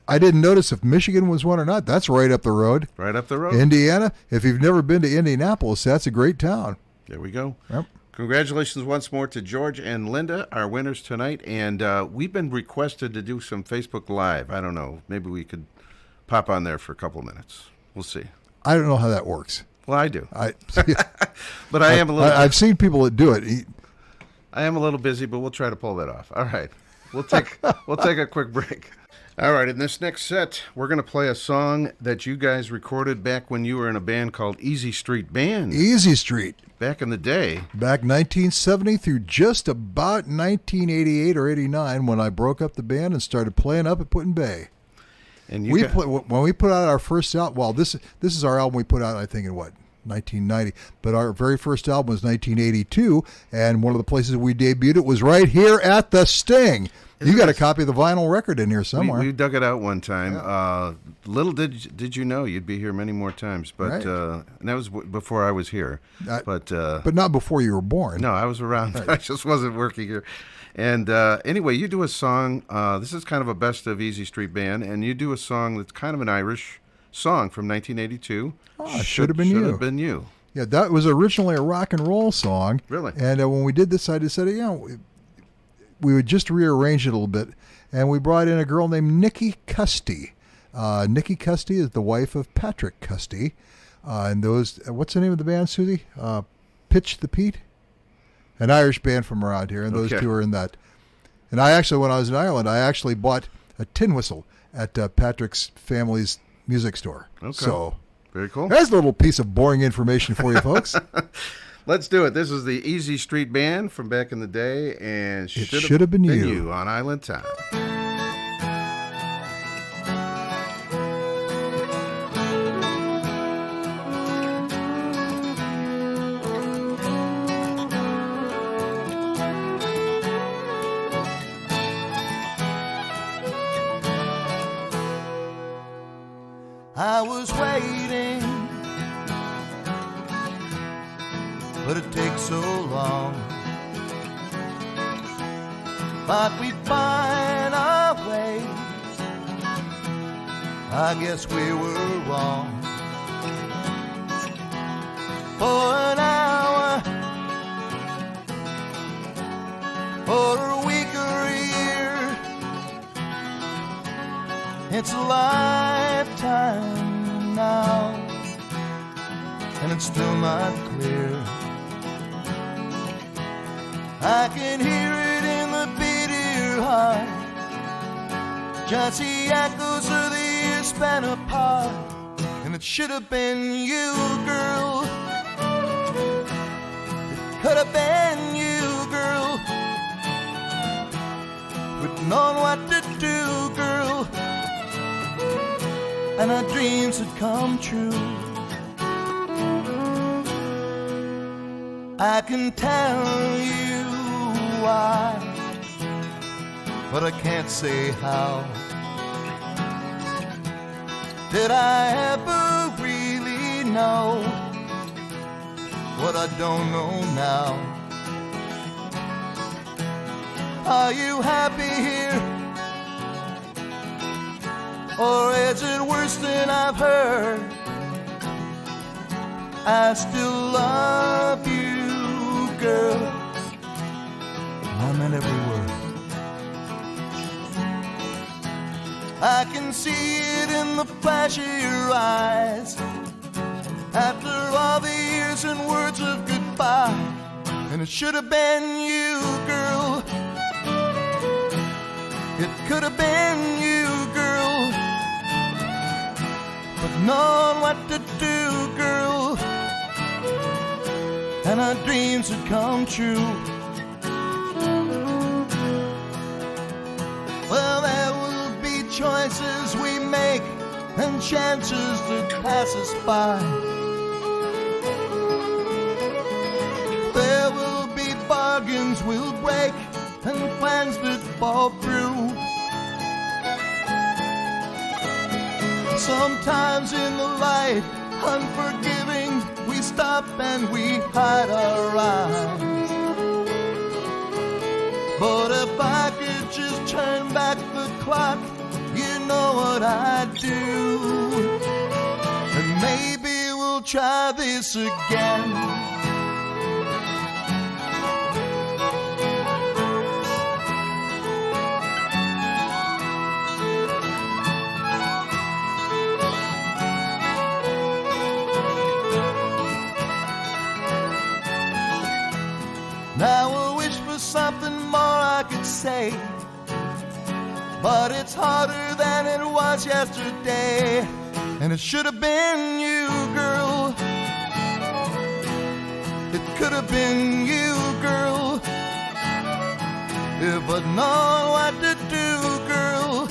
I didn't notice if Michigan was one or not. That's right up the road. Right up the road. Indiana. If you've never been to Indianapolis, that's a great town. There we go. Yep. Congratulations once more to George and Linda, our winners tonight. And we've been requested to do some Facebook Live. I don't know. Maybe we could pop on there for a couple minutes. We'll see. I don't know how that works. Well, I do. But I am a little. I've seen people that do it. I am a little busy, but we'll try to pull that off. All right. We'll take a quick break. All right, in this next set, we're going to play a song that you guys recorded back when you were in a band called Easy Street Band. Easy Street. Back in the day. Back 1970 through just about 1988 or 89 when I broke up the band and started playing up at Put-in-Bay. And when we put out our first album, well, this is our album we put out, I think, in 1990. But our very first album was 1982, and one of the places we debuted it was right here at the Sting. You got a copy of the vinyl record in here somewhere. We dug it out one time. Yeah. Little did you know you'd be here many more times, but right. And that was before I was here. But not before you were born. No, I was around. Right. I just wasn't working here. And anyway, you do a song. This is kind of a best of Easy Street Band, and you do a song that's kind of an Irish song from 1982. Oh, Should Have Been You. Yeah, that was originally a rock and roll song. Really? And when we did this, I decided, we would just rearrange it a little bit, and we brought in a girl named Nikki Custy. Nikki Custy is the wife of Patrick Custy. And what's the name of the band, Susie? Pitch the Pete? An Irish band from around here, and those two are in that. And I actually, when I was in Ireland, I actually bought a tin whistle at Patrick's family's music store. Okay. So, very cool. There's a little piece of boring information for you folks. Let's do it. This is the Easy Street Band from back in the day, and It Should Have Been You on Island Time. I was waiting, but it takes so long. But we find our way. I guess we were wrong. For an hour, or a week or a year, it's a lifetime now, and it's still not clear. I can hear it in the beat of your heart, just the echoes of the years spent apart. And it should have been you, girl. It could have been you, girl. We'd known what to do, girl, and our dreams had come true. I can tell you why, but I can't say how. Did I ever really know what I don't know now? Are you happy here? Or is it worse than I've heard? I still love you, girl. I meant every word. I can see it in the flash of your eyes, after all the years and words of goodbye. And it should have been you, girl. It could have been you, girl. But knowing what to do, girl, and our dreams had come true. Well, there will be choices we make and chances that pass us by. There will be bargains we'll break and plans that fall through. Sometimes in the light, unforgiving, we stop and we hide our eyes. But if I could just turn back the clock, you know what I'd do. And maybe we'll try this again. Now I wish for something more I could say, but it's harder than it was yesterday. And it should have been you, girl. It could have been you, girl. If I'd known what to do, girl,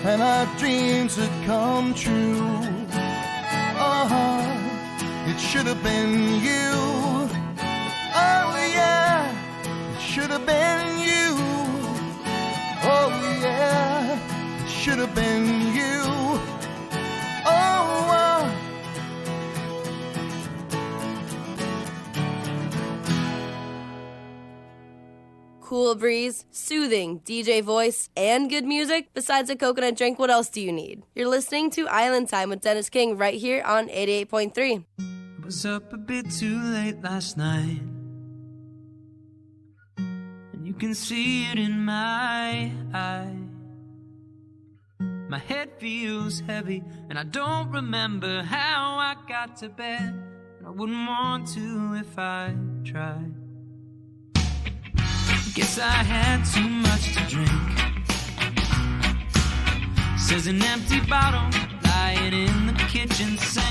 and our dreams had come true. It should have been you. Oh yeah, it should have been you. Oh yeah, it should have been you. Oh. Cool breeze, soothing DJ voice, and good music. Besides a coconut drink, what else do you need? You're listening to Island Time with Dennis King right here on 88.3. Was up a bit too late last night, and you can see it in my eye. My head feels heavy, and I don't remember how I got to bed, and I wouldn't want to if I tried. Guess I had too much to drink. Says an empty bottle lying in the kitchen sink.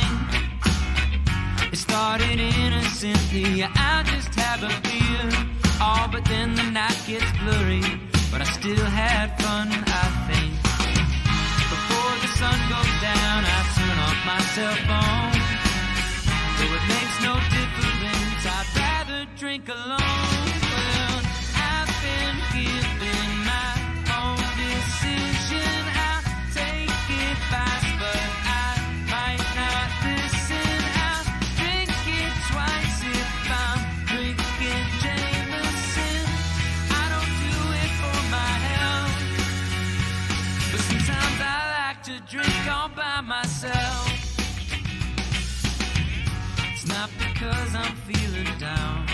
It started innocently, I just have a beer. Oh, but then the night gets blurry, but I still had fun, I think. Before the sun goes down, I turn off my cell phone. Though it makes no difference, I'd rather drink alone. Well, I've been given my own decision. I'll take advice, but I might not listen. I'll drink it twice if I'm drinking Jameson. I don't do it for my health, but sometimes I like to drink all by myself. It's not because I'm feeling down,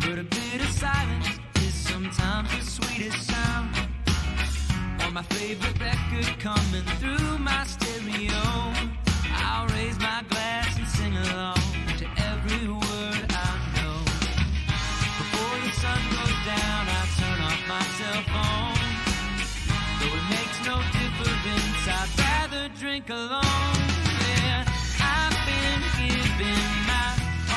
but a bit of silence is sometimes the sweetest sound. Or my favorite record coming through my stereo. I'll raise my glass and sing along to every word I know. Before the sun goes down, I turn off my cell phone. Though it makes no difference, I'd rather drink alone. Yeah, I've been given my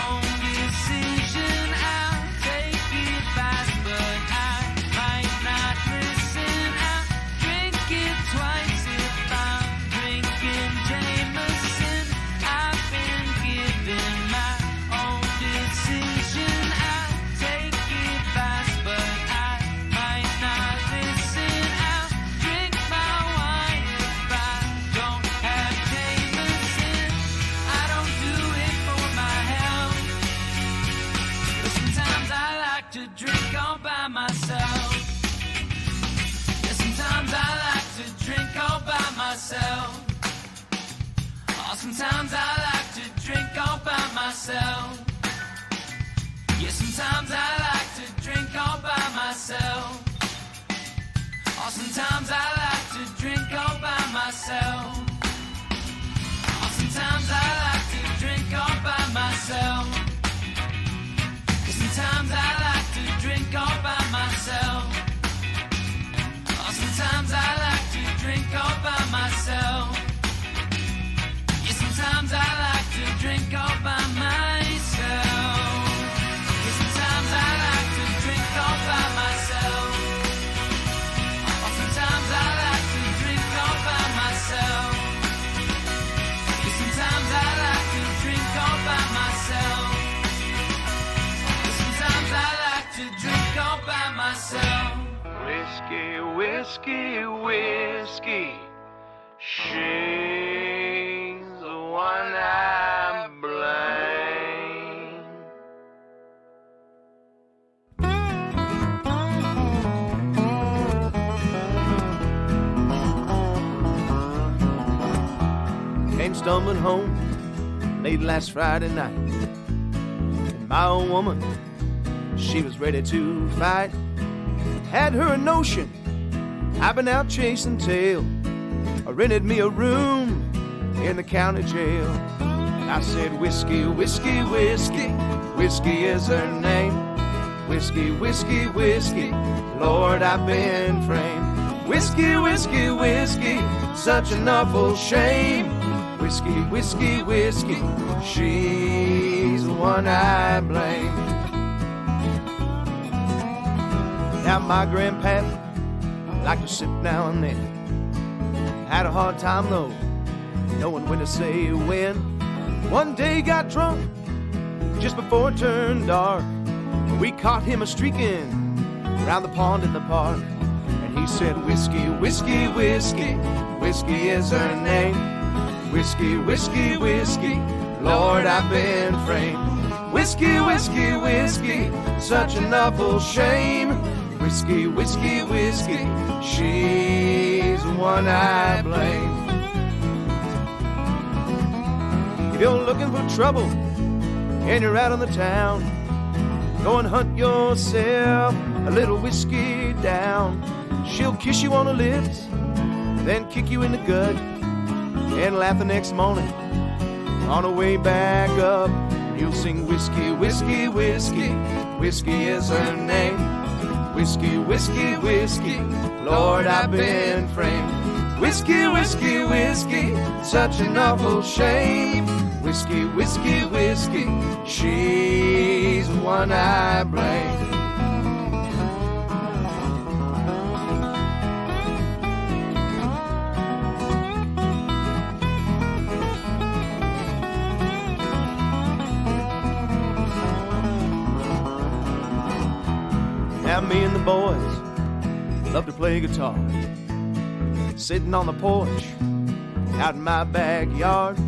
own decision. I'll take advice, but I might not listen. I'll drink it twice if I'm drinking Jameson. I've been given my own decision. I'll take advice, but I might not listen. I'll drink my wine if I don't have Jameson. I don't do it for my health, but sometimes I like to drink all by myself. Yeah, sometimes I like to drink all by myself. Oh, sometimes I like to drink all by myself. Yeah, sometimes I like to drink all by myself. Oh, sometimes I like to drink all by myself. Oh, sometimes I like to drink all by myself. Sometimes I like to drink all by myself. Oh, sometimes I like to drink all by myself. Yeah, sometimes I like to drink all by myself. Yeah, sometimes I like to drink all by myself. Oh, sometimes I like to drink all by myself. Yeah, sometimes I like to drink all by myself. Sometimes I like to drink all by myself. Whiskey, whiskey, whiskey, she's the one I blame. Came stumbling home late last Friday night, and my old woman, she was ready to fight. Had her a notion, I've been out chasing tail. I rented me a room in the county jail. I said, whiskey, whiskey, whiskey, whiskey is her name. Whiskey, whiskey, whiskey, Lord, I've been framed. Whiskey, whiskey, whiskey, such an awful shame. Whiskey, whiskey, whiskey, she's the one I blame. Now my grandpappy, like to sip now and then. Had a hard time though, knowing when to say when. One day got drunk just before it turned dark. We caught him a-streaking around the pond in the park. And he said, whiskey, whiskey, whiskey, whiskey is her name. Whiskey, whiskey, whiskey, Lord, I've been framed. Whiskey, whiskey, whiskey, such an awful shame. Whiskey, whiskey, whiskey, she's the one I blame. If you're looking for trouble and you're out on the town, go and hunt yourself a little whiskey down. She'll kiss you on the lips, then kick you in the gut, and laugh the next morning. On her way back up, you'll sing whiskey, whiskey, whiskey, whiskey is her name. Whiskey, whiskey, whiskey, Lord, I've been framed. Whiskey, whiskey, whiskey, such an awful shame. Whiskey, whiskey, whiskey, she's the one I blame. Now me and the boys love to play guitar, sitting on the porch out in my backyard.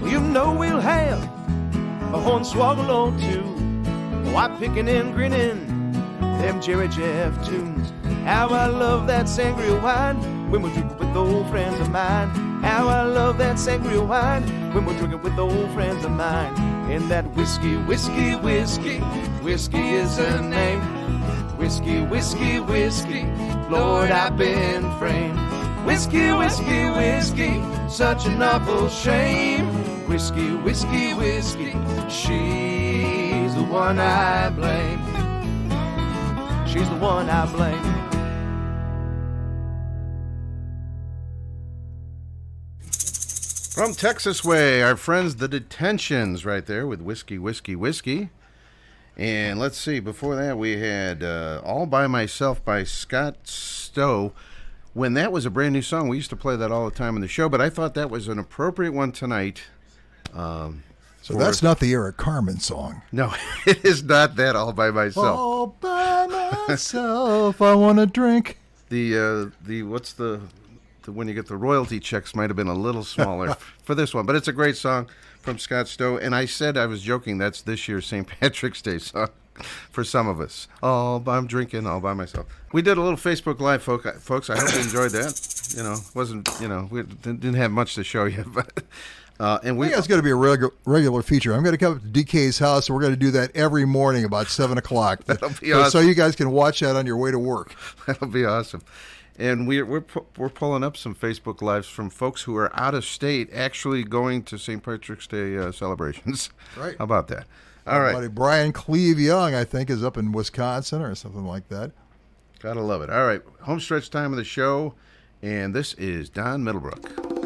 Well, you know we'll have a hornswoggle or two, while picking and grinning them Jerry Jeff tunes. How I love that sangria wine when we're drinking with old friends of mine. How I love that sangria wine when we're drinking with old friends of mine. And that whiskey, whiskey, whiskey, whiskey is her name. Whiskey, whiskey, whiskey, Lord, I've been framed. Whiskey, whiskey, whiskey, such an awful shame. Whiskey, whiskey, whiskey, she's the one I blame. She's the one I blame. From Texas Way, our friends the Detentions right there with Whiskey, Whiskey, Whiskey. And let's see, before that we had All By Myself by Scott Stowe. When that was a brand new song, we used to play that all the time in the show, but I thought that was an appropriate one tonight. So that's not the Eric Carmen song. No, it is not that All By Myself. All by myself, I want to drink. The what's the when you get the royalty checks might have been a little smaller for this one, but it's a great song from Scott Stowe. And I said, I was joking, that's this year's St. Patrick's Day song for some of us. I'm drinking all by myself. We did a little Facebook Live, folks. I hope you enjoyed that. We didn't have much to show you, but and I think it's going to be a regular feature. I'm going to come up to DK's house, and we're going to do that every morning about 7 o'clock. That'll be awesome. So you guys can watch that on your way to work. That'll be awesome. And we're pulling up some Facebook Lives from folks who are out of state actually going to St. Patrick's Day celebrations. Right. How about that? All right. Buddy Brian Cleve Young, I think, is up in Wisconsin or something like that. Gotta love it. All right. Homestretch time of the show. And this is Don Middlebrook.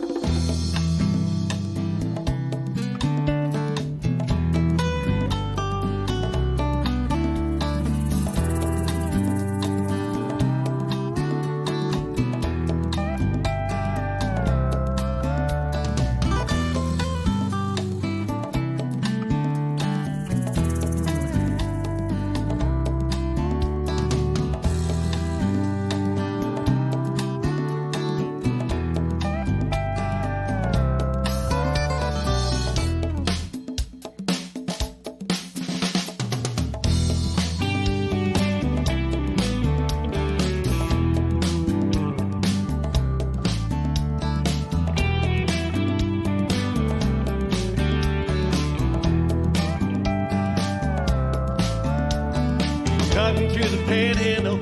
Cutting through the panhandle,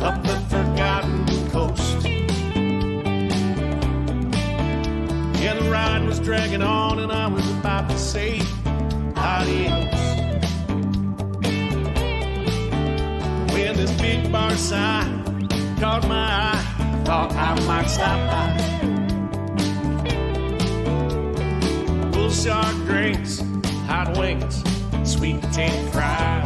up the forgotten coast. Yeah, the ride was dragging on and I was about to say adios. When this big bar sign caught my eye, I thought I might stop by. Bull shark drinks, hot wings, sweet potato fries.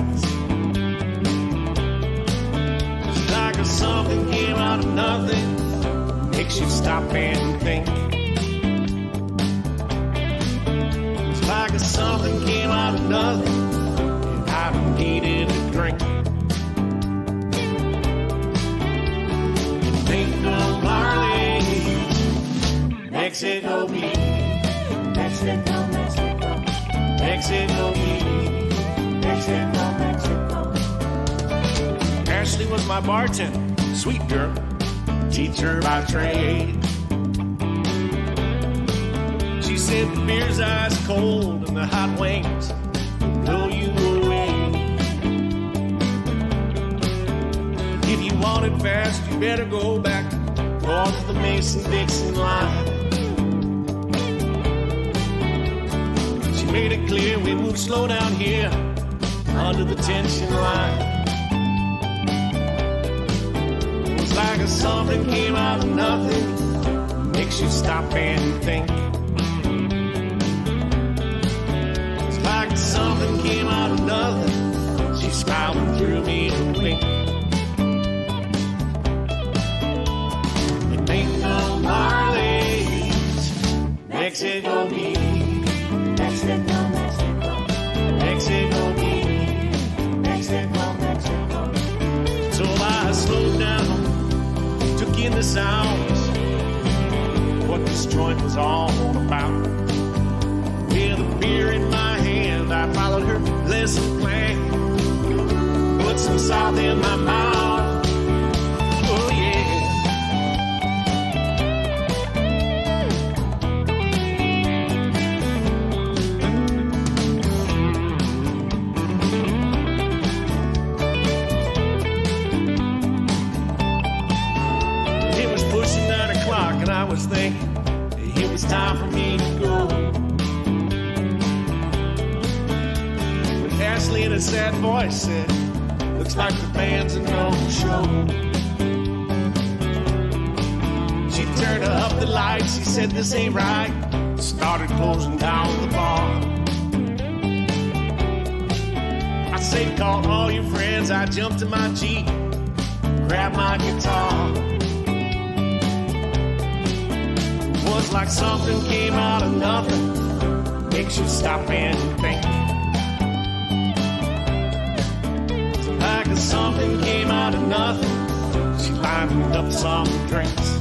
Like something came out out of nothing, makes you stop and think. It's like if something came out of nothing, and I needed a drink. Think of Marley's Mexico beach. Mexico, Mexico. Mexico beach. Mexico, Mexico. Ashley was my bartender, sweet girl, teacher by trade. She said the beer's ice cold and the hot wings will blow you away. If you want it fast, you better go back north of the Mason-Dixon line. She made it clear we move slow down here under the tension line. It was like if something came out of nothing, makes you stop and think. It's like if something came out of nothing, she smiled and threw me a wink. Marley's Mexico beach. Mexico, Mexico. Mexico beach. Mexico, Mexico. So I slowed down, took in the sounds, what this joint was all about. With a beer in my hand, I followed her lesson plan, put some salt in my mouth. Oh yeah. I was thinking it was time for me to go. But Ashley in a sad voice said, looks like the band's a no-show. She turned up the lights, she said this ain't right, started closing down the bar. I said call all your friends, I jumped in my Jeep, grabbed my guitar. Was like something came out of nothing, makes you stop and think. It's like if something came out of nothing, she lined up some drinks.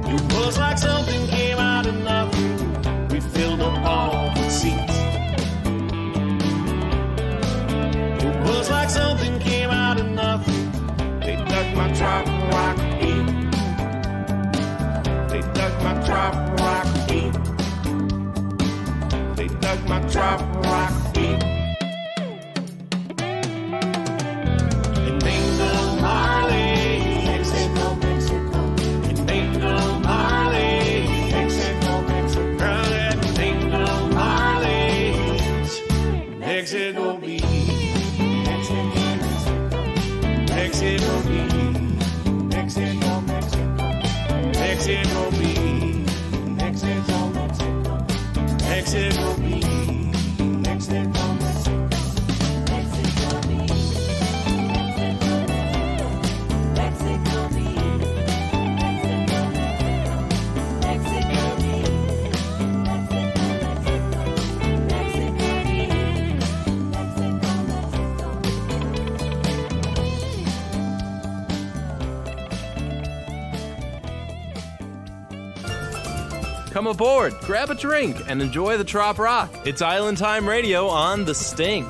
It was like something came out of nothing, we filled up all the seats. It was like something came out of nothing, they dug my trop rock beat. They dug my trop rock beat. They dug my trop rock beat. And ain't no Marley, Mexico, Mexico. And ain't no Marley, Mexico, Mexico. And ain't no Marley's Mexico beat. Mexico beat. Mexico, Mexico. Mexico beach, Mexico, Mexico, Mexico beach, Mexico, Mexico, Mexico beach, Mexico beach, Mexico beach, Come aboard, grab a drink, and enjoy the Trop Rock. It's Island Time Radio on The Sting.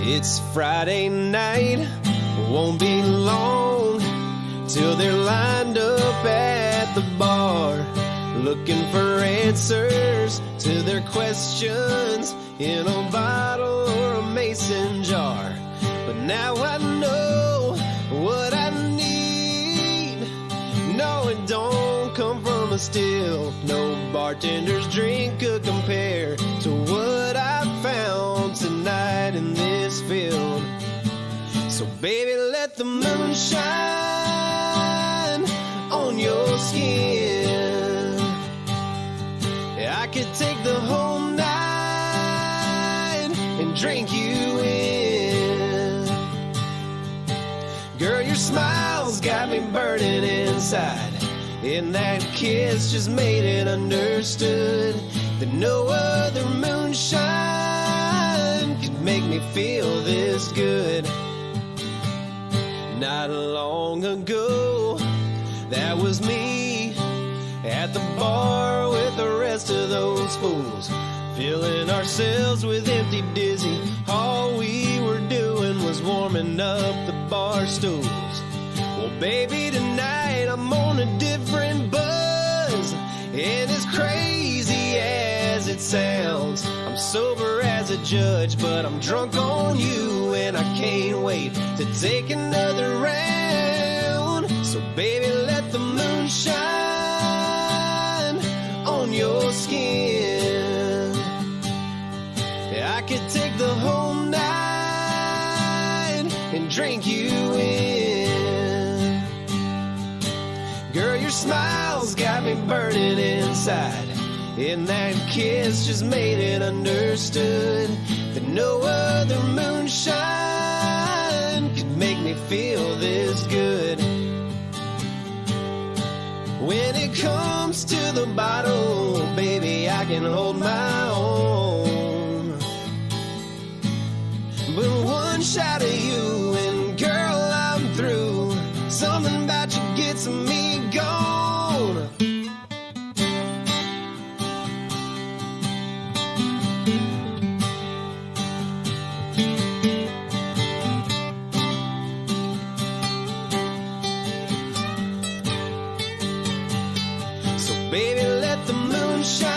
It's Friday night, won't be long till they're lined up at the bar, looking for answers to their questions in a bottle or a mason jar. But now I know what I need. No, it don't come from a still. No bartender's drink could compare to what I found tonight in this field. So baby, let the moon shine on your skin. I could take the whole night drink you in. Girl, your smile's got me burning inside, and that kiss just made it understood that no other moonshine could make me feel this good. Not long ago, that was me at the bar with the rest of those fools, filling ourselves with empty dizzy. All we were doing was warming up the bar stools. Well, baby, tonight I'm on a different buzz, and as crazy as it sounds, I'm sober as a judge, but I'm drunk on you, and I can't wait to take another round. So baby, let the moon shine on your skin. I could take the whole night and drink you in. Girl, your smile's got me burning inside, and that kiss just made it understood that no other moonshine could make me feel this good. When it comes to the bottle, baby, I can hold my own. But one shot of you and girl, I'm through. Something about you gets me gone. So baby, let the moon shine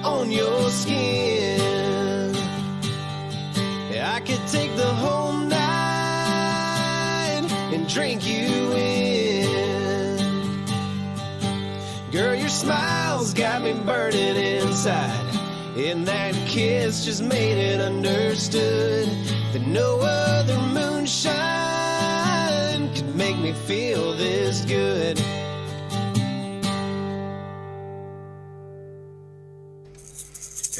on your skin. I could take the whole night and drink you in. Girl, your smile's got me burning inside, and that kiss just made it understood that no other moonshine could make me feel this good.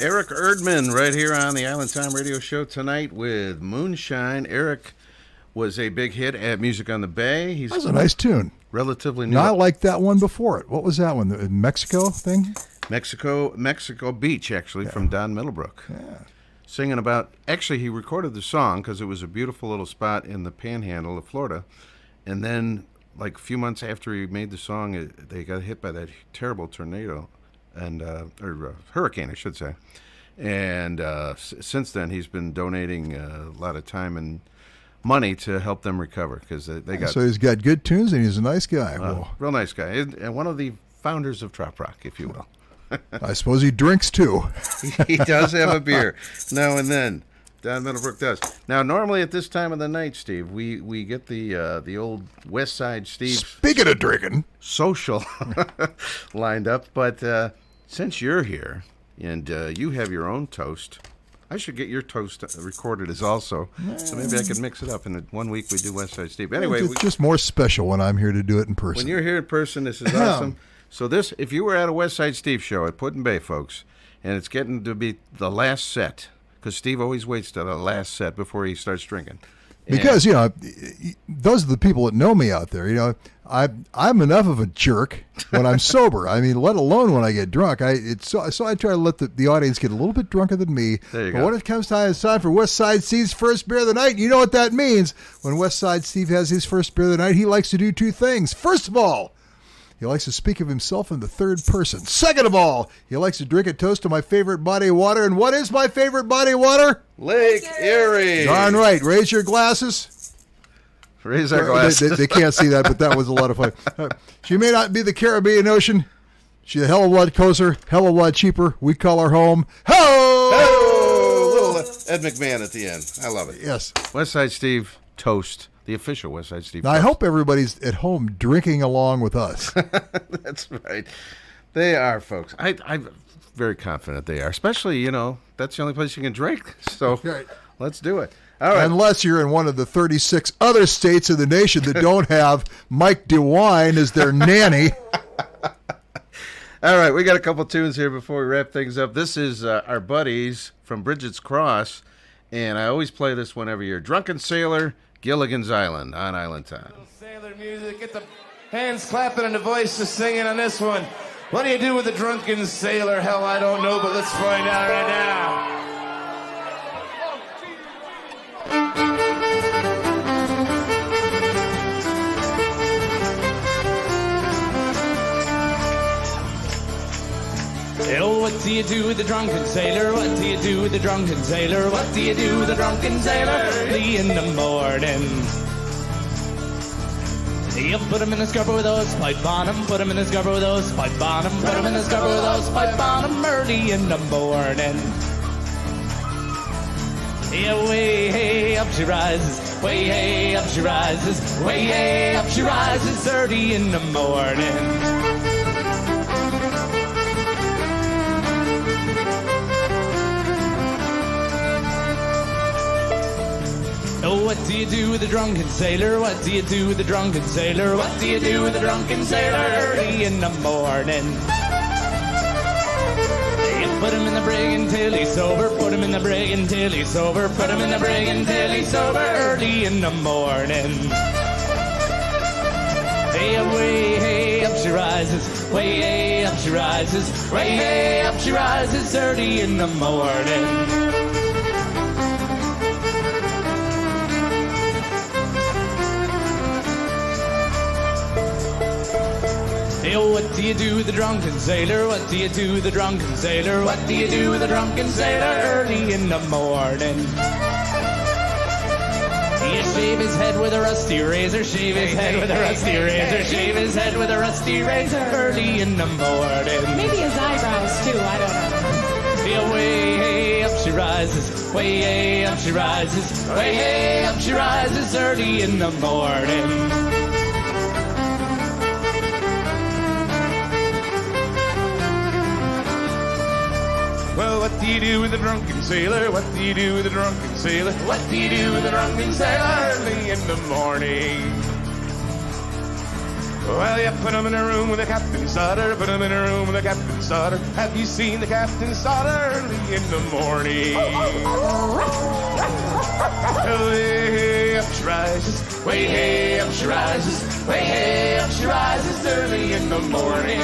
Eric Erdman right here on the Island Time Radio Show tonight with Moonshine. Eric was a big hit at Music on the Bay. That was a nice tune. Relatively new. No, I liked that one before it. What was that one? The Mexico thing? Mexico Beach, actually, from Don Middlebrook. Yeah. Singing about, actually, he recorded the song because it was a beautiful little spot in the panhandle of Florida. And then, like a few months after he made the song, they got hit by that terrible tornado. Or hurricane, I should say. And since then, he's been donating a lot of time and money to help them recover because they got. So he's got good tunes and he's a nice guy. Real nice guy, and one of the founders of Trop Rock, if you will. I suppose he drinks too. He does have a beer now and then. Don Middlebrook does. Now, normally at this time of the night, Steve, we get the old West Side Steve. Speaking of drinking, social lined up, but since you're here and you have your own toast, I should get your toast recorded as also. So maybe I could mix it up. And 1 week we do West Side Steve. Anyway, it's just more special when I'm here to do it in person. When you're here in person, this is awesome. So this, if you were at a West Side Steve show at Put in Bay, folks, and it's getting to be the last set, because Steve always waits to the last set before he starts drinking. Because, those are the people that know me out there. I'm enough of a jerk when I'm sober. I mean, let alone when I get drunk. So I try to let the audience get a little bit drunker than me. There you but go. when it comes time, it's time for West Side Steve's first beer of the night. You know what that means. When West Side Steve has his first beer of the night, he likes to do two things. First of all, he likes to speak of himself in the third person. Second of all, he likes to drink a toast to my favorite body of water. And what is my favorite body of water? Lake Erie. Darn right. Raise your glasses. Raise our glasses. They can't see that, but that was a lot of fun. She may not be the Caribbean Ocean. She's a hell of a lot closer, hell of a lot cheaper. We call her home. Ho! Little Ed McMahon at the end. I love it. Yes. West Side Steve toast. The official West Side Steve. Now, I hope everybody's at home drinking along with us. That's right. They are, folks. I'm very confident they are. Especially, that's the only place you can drink. So Let's do it. All right. Unless you're in one of the 36 other states of the nation that don't have Mike DeWine as their nanny. All right, we got a couple tunes here before we wrap things up. This is our buddies from Bridget's Cross, and I always play this one every year. Drunken Sailor, Gilligan's Island on Island Time. Sailor music, get the hands clapping and the voices singing on this one. What do you do with a drunken sailor? Hell, I don't know, but let's find out right now. Oh, what do you do with the drunken sailor? What do you do with the drunken sailor? What do you do with the drunken sailor early in the morning? You put him in a scrubber with those pipe on him. Put him in a scrubber with those pipe on him. Put him in a scrubber with those pipe on him early in the morning. Yeah, way hey up she rises. Way hey up she rises. Way hey up she rises early in the morning. Oh, what do you do with a drunken sailor? What do you do with a drunken sailor? What do you do with a drunken sailor early in the morning? You put him in the brig until he's sober. Put him in the brig until he's sober. Put him in the brig until he's sober early in the morning. Hey, away, hey, up she rises. Way, hey, up she rises. Way, hey, up she rises early in the morning. Oh, what do you do with the drunken sailor? What do you do with the drunken sailor? What do you do with the drunken sailor early in the morning? You shave his head with a rusty razor. Shave his head with a rusty razor. Shave his head with a rusty razor early in the morning. Maybe his eyebrows too, I don't know. Yeah, way hey up she rises. Way hey up she rises. Way hey up she rises early in the morning. Well, what do you do with a drunken sailor? What do you do with a drunken sailor? What do you do with a drunken sailor early in the morning? Well, you put him in a room with a Captain Sutter. Put him in a room with a Captain Sutter. Have you seen the Captain Sutter early in the morning? Way hey up she rises. Way hey up she rises. Way hey up she rises early in the morning.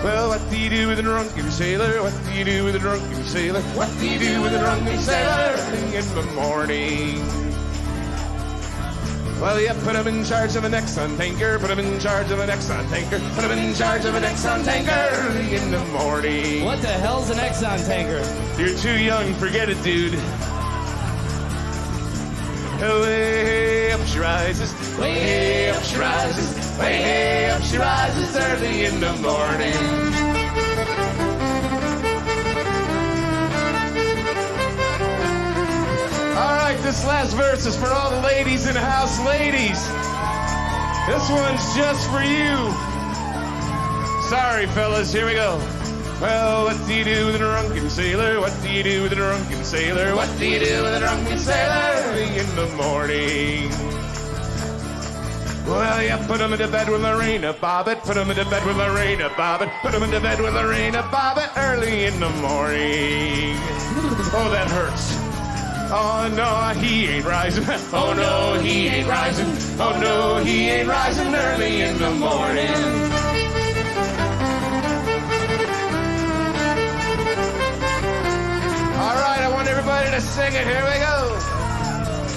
Well, what do you do with a drunken sailor? What do you do with a drunken sailor? What do you do with a drunken sailor early in the morning? Well, you put him in charge of an Exxon tanker. Put him in charge of an Exxon tanker. Put him in charge of an Exxon tanker early in the morning. What the hell's an Exxon tanker? You're too young, forget it, dude. Way up she rises. Way up she rises. Way up she rises early in the morning. All right, this last verse is for all the ladies in the house. Ladies, this one's just for you. Sorry, fellas, here we go. Well, what do you do with a drunken sailor? What do you do with a drunken sailor? What do you do with a drunken sailor early in the morning? Well, you put him into bed with Lorena Bobbitt. Put him into bed with Lorena Bobbitt. Put him into bed with Lorena Bobbitt early in the morning. Oh, that hurts. Oh, no, he ain't rising. Oh, no, he ain't rising. Oh, no, he ain't rising early in the morning. All right, I want everybody to sing it. Here we go.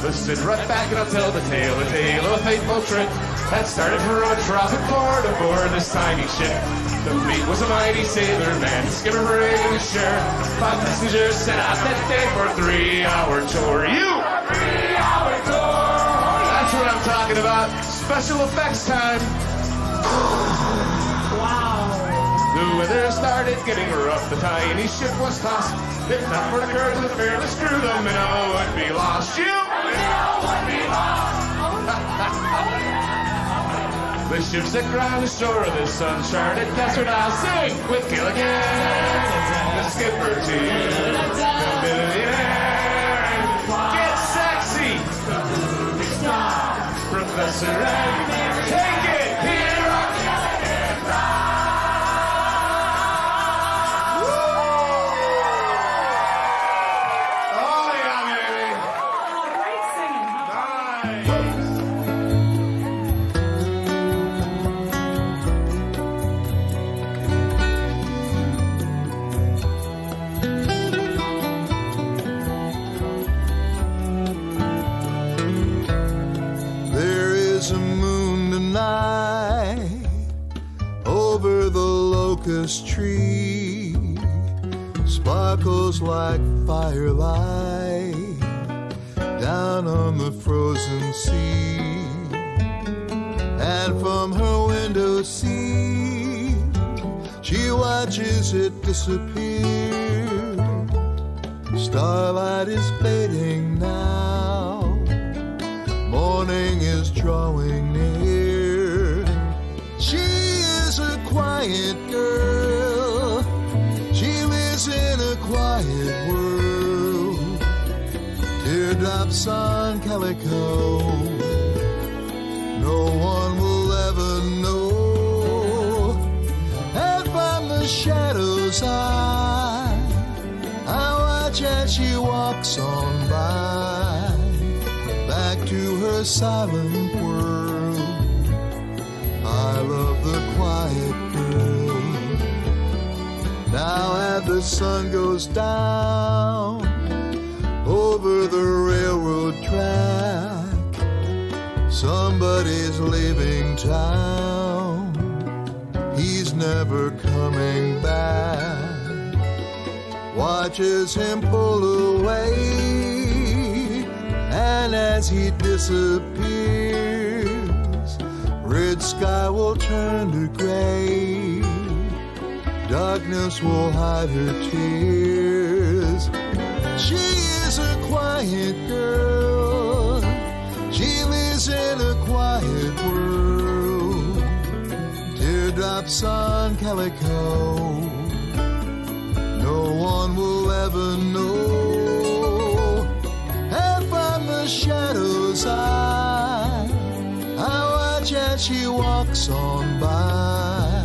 Let's sit right back and I'll tell the tale of a fateful trip that started from a tropic port aboard this tiny ship. The mate was a mighty sailor man, skipper, brig, and sheriff. 5 passengers set out that day for a 3-hour tour. You! A 3-hour tour! That's what I'm talking about. Special effects time. Wow. The weather started getting rough, the tiny ship was tossed. If not for the courage of the fearless crew, the minnow would be lost. You! The minnow would be lost! The ships that ground the shore of this uncharted desert, I'll sing with Gilligan, the skipper too, the millionaire, and get sexy! Professor Ed. Take it here on the Oh, yeah, baby. Oh, great singing. There is a moon tonight over the locust tree, sparkles like firelight down on the frozen sea, and from her window seat she watches it disappear. Starlight is fading now, morning is drawing near. She is a quiet girl, she lives in a quiet world. Teardrops on calico, no one will ever know. And from the shadows I watch as she walks on by, back to her silent world. I love the quiet girl. Now as the sun goes down over the railroad track, somebody's leaving town. He's never coming back. Watches him pull away, and as he disappears, red sky will turn to gray. Darkness will hide her tears. She is a quiet girl, she lives in a quiet world. Teardrops on calico, no one will ever know. And from the shadows I watch as she walks on by,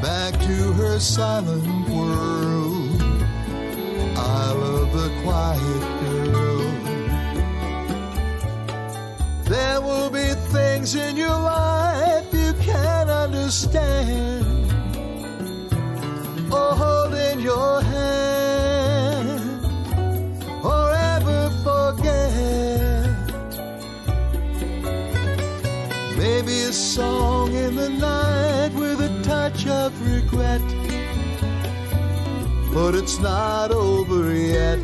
back to her silent world. I love the quiet girl. There will be things in your life you can't understand, or hold in your hand, or ever forget. Maybe a song in the night with a touch of regret, but it's not over yet.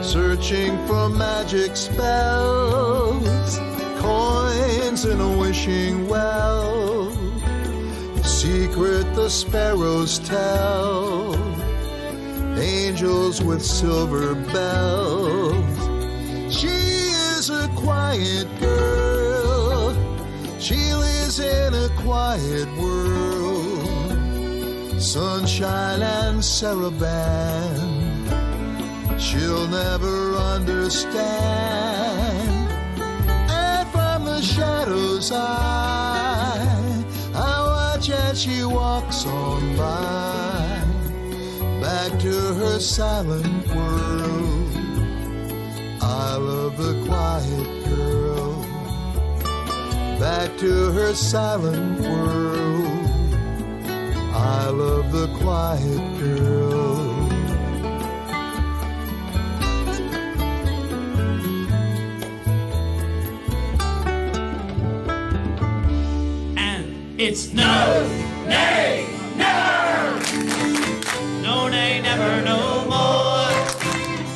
Searching for magic spells, coins in a wishing well, secret the sparrows tell, angels with silver bells. She is a quiet girl, she lives in a quiet world. Sunshine and saraband, she'll never understand. And from the shadows I watch as she walks on by, back to her silent world. I love the quiet girl, back to her silent world. I love the quiet girl. It's no, nay, never. No, nay, never, no more.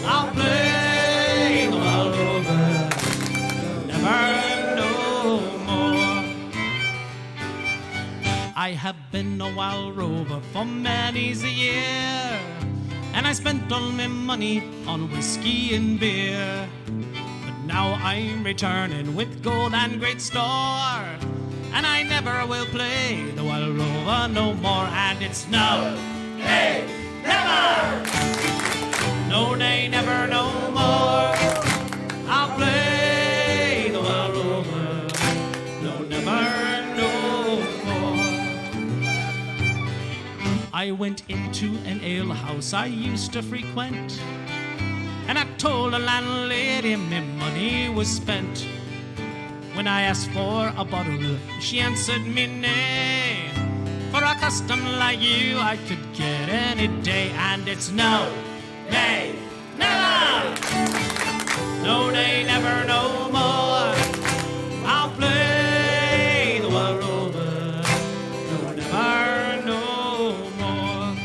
I'll play the wild rover. Never, no more. I have been a wild rover for many's a year. and I spent all my money on whiskey and beer. But now I'm returning with gold and great store, and I never will play the Wild Rover no more. And it's no, nay, never, no, nay, never, no more. I'll play the Wild Rover, no, never, no more. I went into an alehouse I used to frequent, and I told the landlady my money was spent. When I asked for a bottle, she answered me nay. For a custom like you, I could get any day. And it's no, nay, never, no, nay, never, no more. I'll play the Wild Rover, no, never, no more.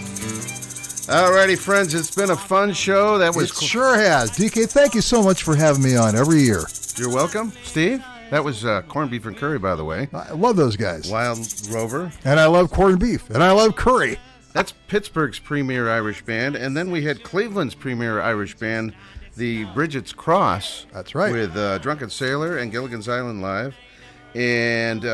Alrighty, friends, it's been a fun show. That was It sure has. DK, thank you so much for having me on every year. You're welcome. Steve? That was corned beef and curry, by the way. I love those guys. Wild Rover. And I love corned beef. And I love curry. That's Pittsburgh's premier Irish band. And then we had Cleveland's premier Irish band, the Bridget's Cross. That's right. With Drunken Sailor and Gilligan's Island Live. And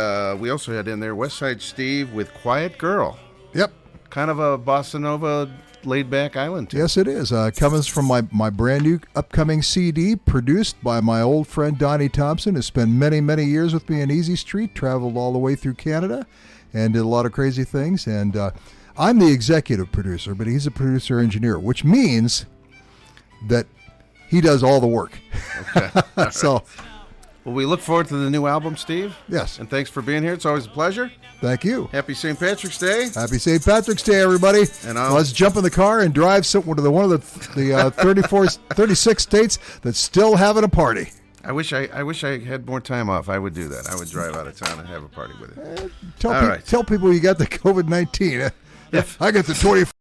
we also had in there West Side Steve with Quiet Girl. Yep. Kind of a bossa nova laid-back island tune. Yes, it is. Comes from my brand new upcoming CD, produced by my old friend Donnie Thompson, who spent many, many years with me in Easy Street, traveled all the way through Canada, and did a lot of crazy things. And I'm the executive producer, but he's a producer-engineer, which means that he does all the work. Okay. So, well, we look forward to the new album, Steve. Yes. And thanks for being here. It's always a pleasure. Thank you. Happy St. Patrick's Day. Happy St. Patrick's Day, everybody. And let's jump in the car and drive one of the 36 states that's still having a party. I wish I had more time off. I would do that. I would drive out of town and have a party with it. Tell people you got the COVID-19. If I got the 24.